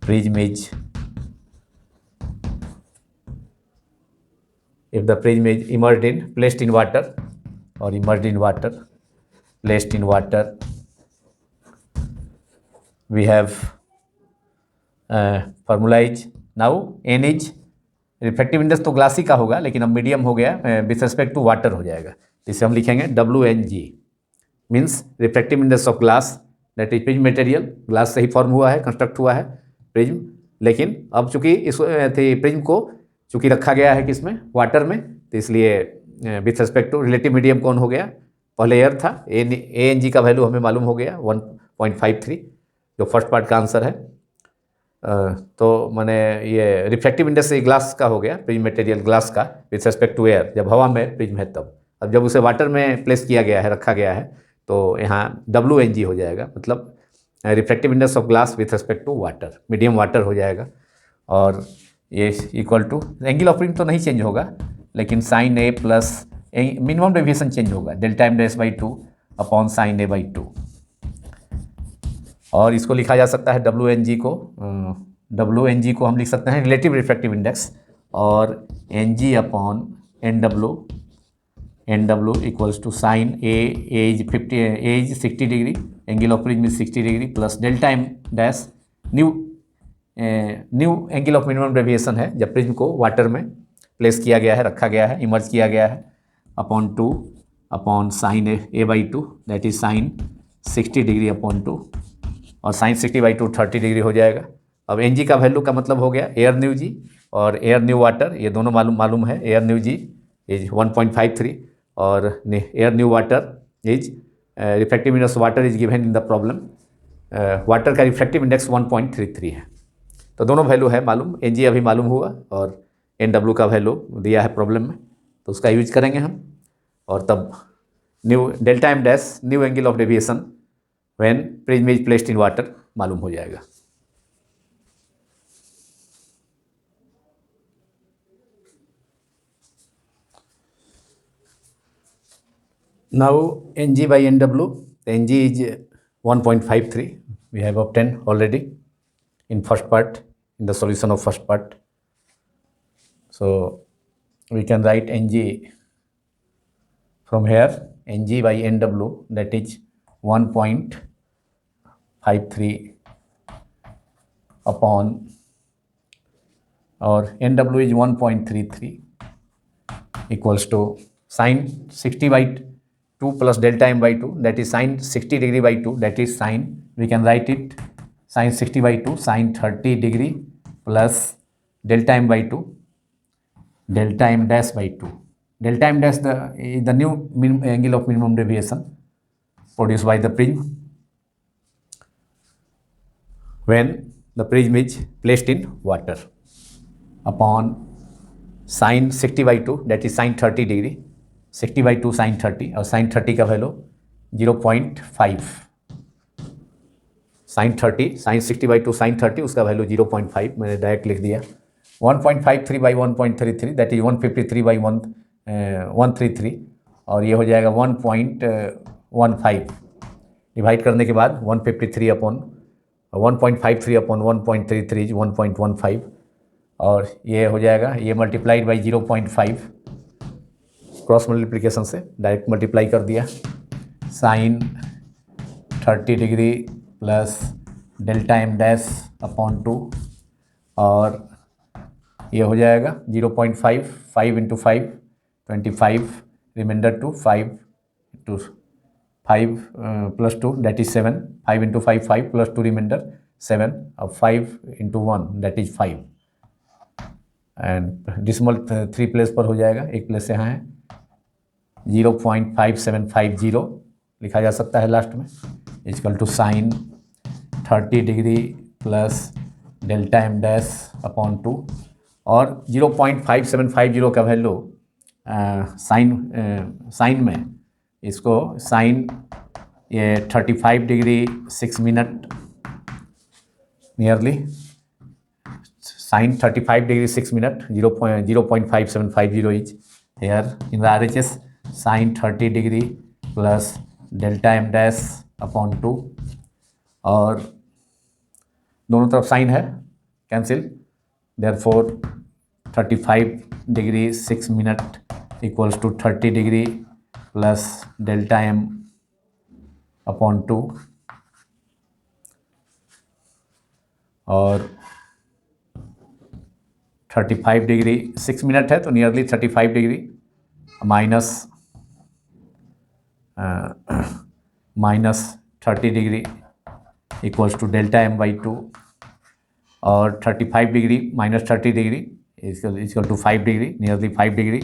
prism is immersed in placed in water or immersed in water, placed in water, we have formula is, now n is refractive index तो ग्लासी का होगा लेकिन अब मीडियम हो गया, विथ रिस्पेक्ट टू वाटर हो जाएगा। इसे हम लिखेंगे WNG means refractive index of glass that is prism material. Glass से ही फॉर्म हुआ है, कंस्ट्रक्ट हुआ है प्रिज्म, लेकिन अब चूंकि इस प्रिज्म को चूंकि रखा गया है किसमें? वाटर में, तो इसलिए with respect to relative medium कौन हो गया? पहले एयर था, ANG का वैल्यू हमें मालूम हो गया 1.53, जो फर्स्ट पार्ट का आंसर है। तो मैंने ये रिफ्रैक्टिव इंडेक्स ग्लास का हो गया, प्रिज्म मटेरियल ग्लास का विथ रिस्पेक्ट टू एयर, जब हवा में प्रिज्म है तब। अब जब उसे वाटर में प्लेस किया गया है, रखा गया है, तो यहाँ WNG हो जाएगा, मतलब refractive index of glass with respect to water, medium water हो जाएगा। और ये equal to angle of prism तो नहीं चेंज होगा, लेकिन sine A plus minimum deviation change होगा, delta m'/2 upon sine A/2। और इसको लिखा जा सकता है WNG को हम लिख सकते हैं रिलेटिव रिफ्रैक्टिव इंडेक्स, और NG upon NW equals to sine A is 60 degree, angle of prism is 60 degree, plus delta m dash new angle of minimum deviation है जब प्रिज्म को वाटर में प्लेस किया गया है, रखा गया है, इमर्ज किया गया है, upon 2 upon sine A/2 that is sign 60 degree upon 2, और साइन 60/2 30 डिग्री हो जाएगा। अब NG का वैल्यू का मतलब हो गया एयर न्यू जी और एयर न्यू वाटर, ये दोनों मालूम है। एयर न्यू जी इज 1.53 और air new water is refractive index water is given in the problem, water का रिफ्रैक्टिव इंडेक्स 1.33 है। तो दोनों वैल्यू है मालूम, NG अभी मालूम हुआ और NW का वैल्यू दिया है प्रॉब्लम में, तो उसका यूज करेंगे हम। और तब new delta m dash new angle of deviation when prism is placed in water मालूम हो जाएगा। Now NG by NW, NG is 1.53, we have obtained already in first part, in the solution of first part. So we can write NG from here, NG by NW, that is 1.53 upon, or NW is 1.33 equals to sin 60/2 plus delta m/2, that is sin 60 degree by 2, that is sin, we can write it sin 60/2 sin 30 degree plus delta m/2, delta m dash by 2. Delta m dash is the new angle of minimum deviation produced by the prism when the prism is placed in water, upon sin 60/2 that is sin 30 degree, 60/2 sin 30, और sin 30 का वैल्यू 0.5, sin 30 sin 60/2 sin 30 उसका वैल्यू 0.5, मैंने डायरेक्ट लिख दिया। 1.53 by 1.33 दैट इज 153 by 133, और ये हो जाएगा 1.15। डिवाइड करने के बाद 153 अपॉन 1.53 अपॉन 1.33 इज 1.15, और ये हो जाएगा, ये मल्टीप्लाइड बाई 0.5, क्रॉस मल्टीप्लिकेशन से डायरेक्ट मल्टीप्लाई कर दिया। Sine 30 degree plus delta m dash upon 2, और ये हो जाएगा 0.5, 5 into 5 25, reminder 2, 5 into 5 plus 2 that is 7, 5 into 5 5 plus 2 reminder 7, अब 5 into 1 that is 5 and decimal 3 place पर हो जाएगा, एक प्लेस यहाँ है 0.5750 लिखा जा सकता है लास्ट में, equal to sine 30 degree plus delta M dash upon 2 और 0.5750 का वैल्यू साइन में इसको साइन ये 35 degree 6 minute nearly sine 35 degree 6 minute 0.5750 is here in the RHS sine 30 degree plus delta M dash upon 2 और दोनों तरफ साइन है cancel, therefore 35 degree 6 minute equals to 30 degree plus delta M upon 2 और 35 डिग्री 6 मिनट है तो nearly 35 degree minus 30 degree equals to delta M by 2 और 35 degree minus 30 degree equal to 5 degree nearly 5 degree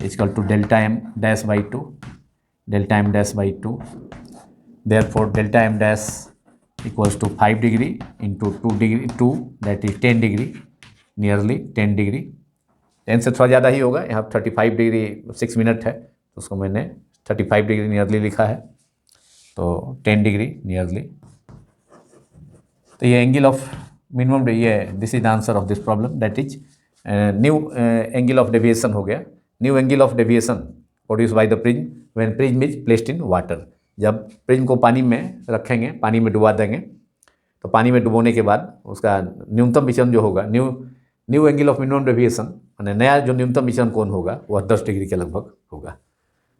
equal to delta M dash by 2 delta M dash by 2 therefore delta M dash equals to 5 degree into 2 degree 2 that is 10 degree nearly 10 degree 10 से थोड़ा ज़्यादा ही होगा, यहाँ 35 डिग्री 6 मिनट है तो उसको मैंने 35 डिग्री नियरली लिखा है तो 10 डिग्री नियरली। तो ये एंगल ऑफ मिनिमम ये this is the answer of this problem that is new angle of deviation हो गया, new angle of deviation produce by the prism when prism is placed in water. जब प्रिज्म को पानी में रखेंगे, पानी में डुबा देंगे तो पानी में डुबोने के बाद उसका न्यूनतम विचलन जो होगा new angle of minimum deviation माने नया जो न्यूनतम विचलन कोण होगा वह 10 डिग्री के लगभग होगा।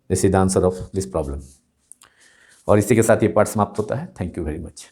This is the answer of this problem. और इसी के साथ ये पार्ट समाप्त होता है। Thank you very much.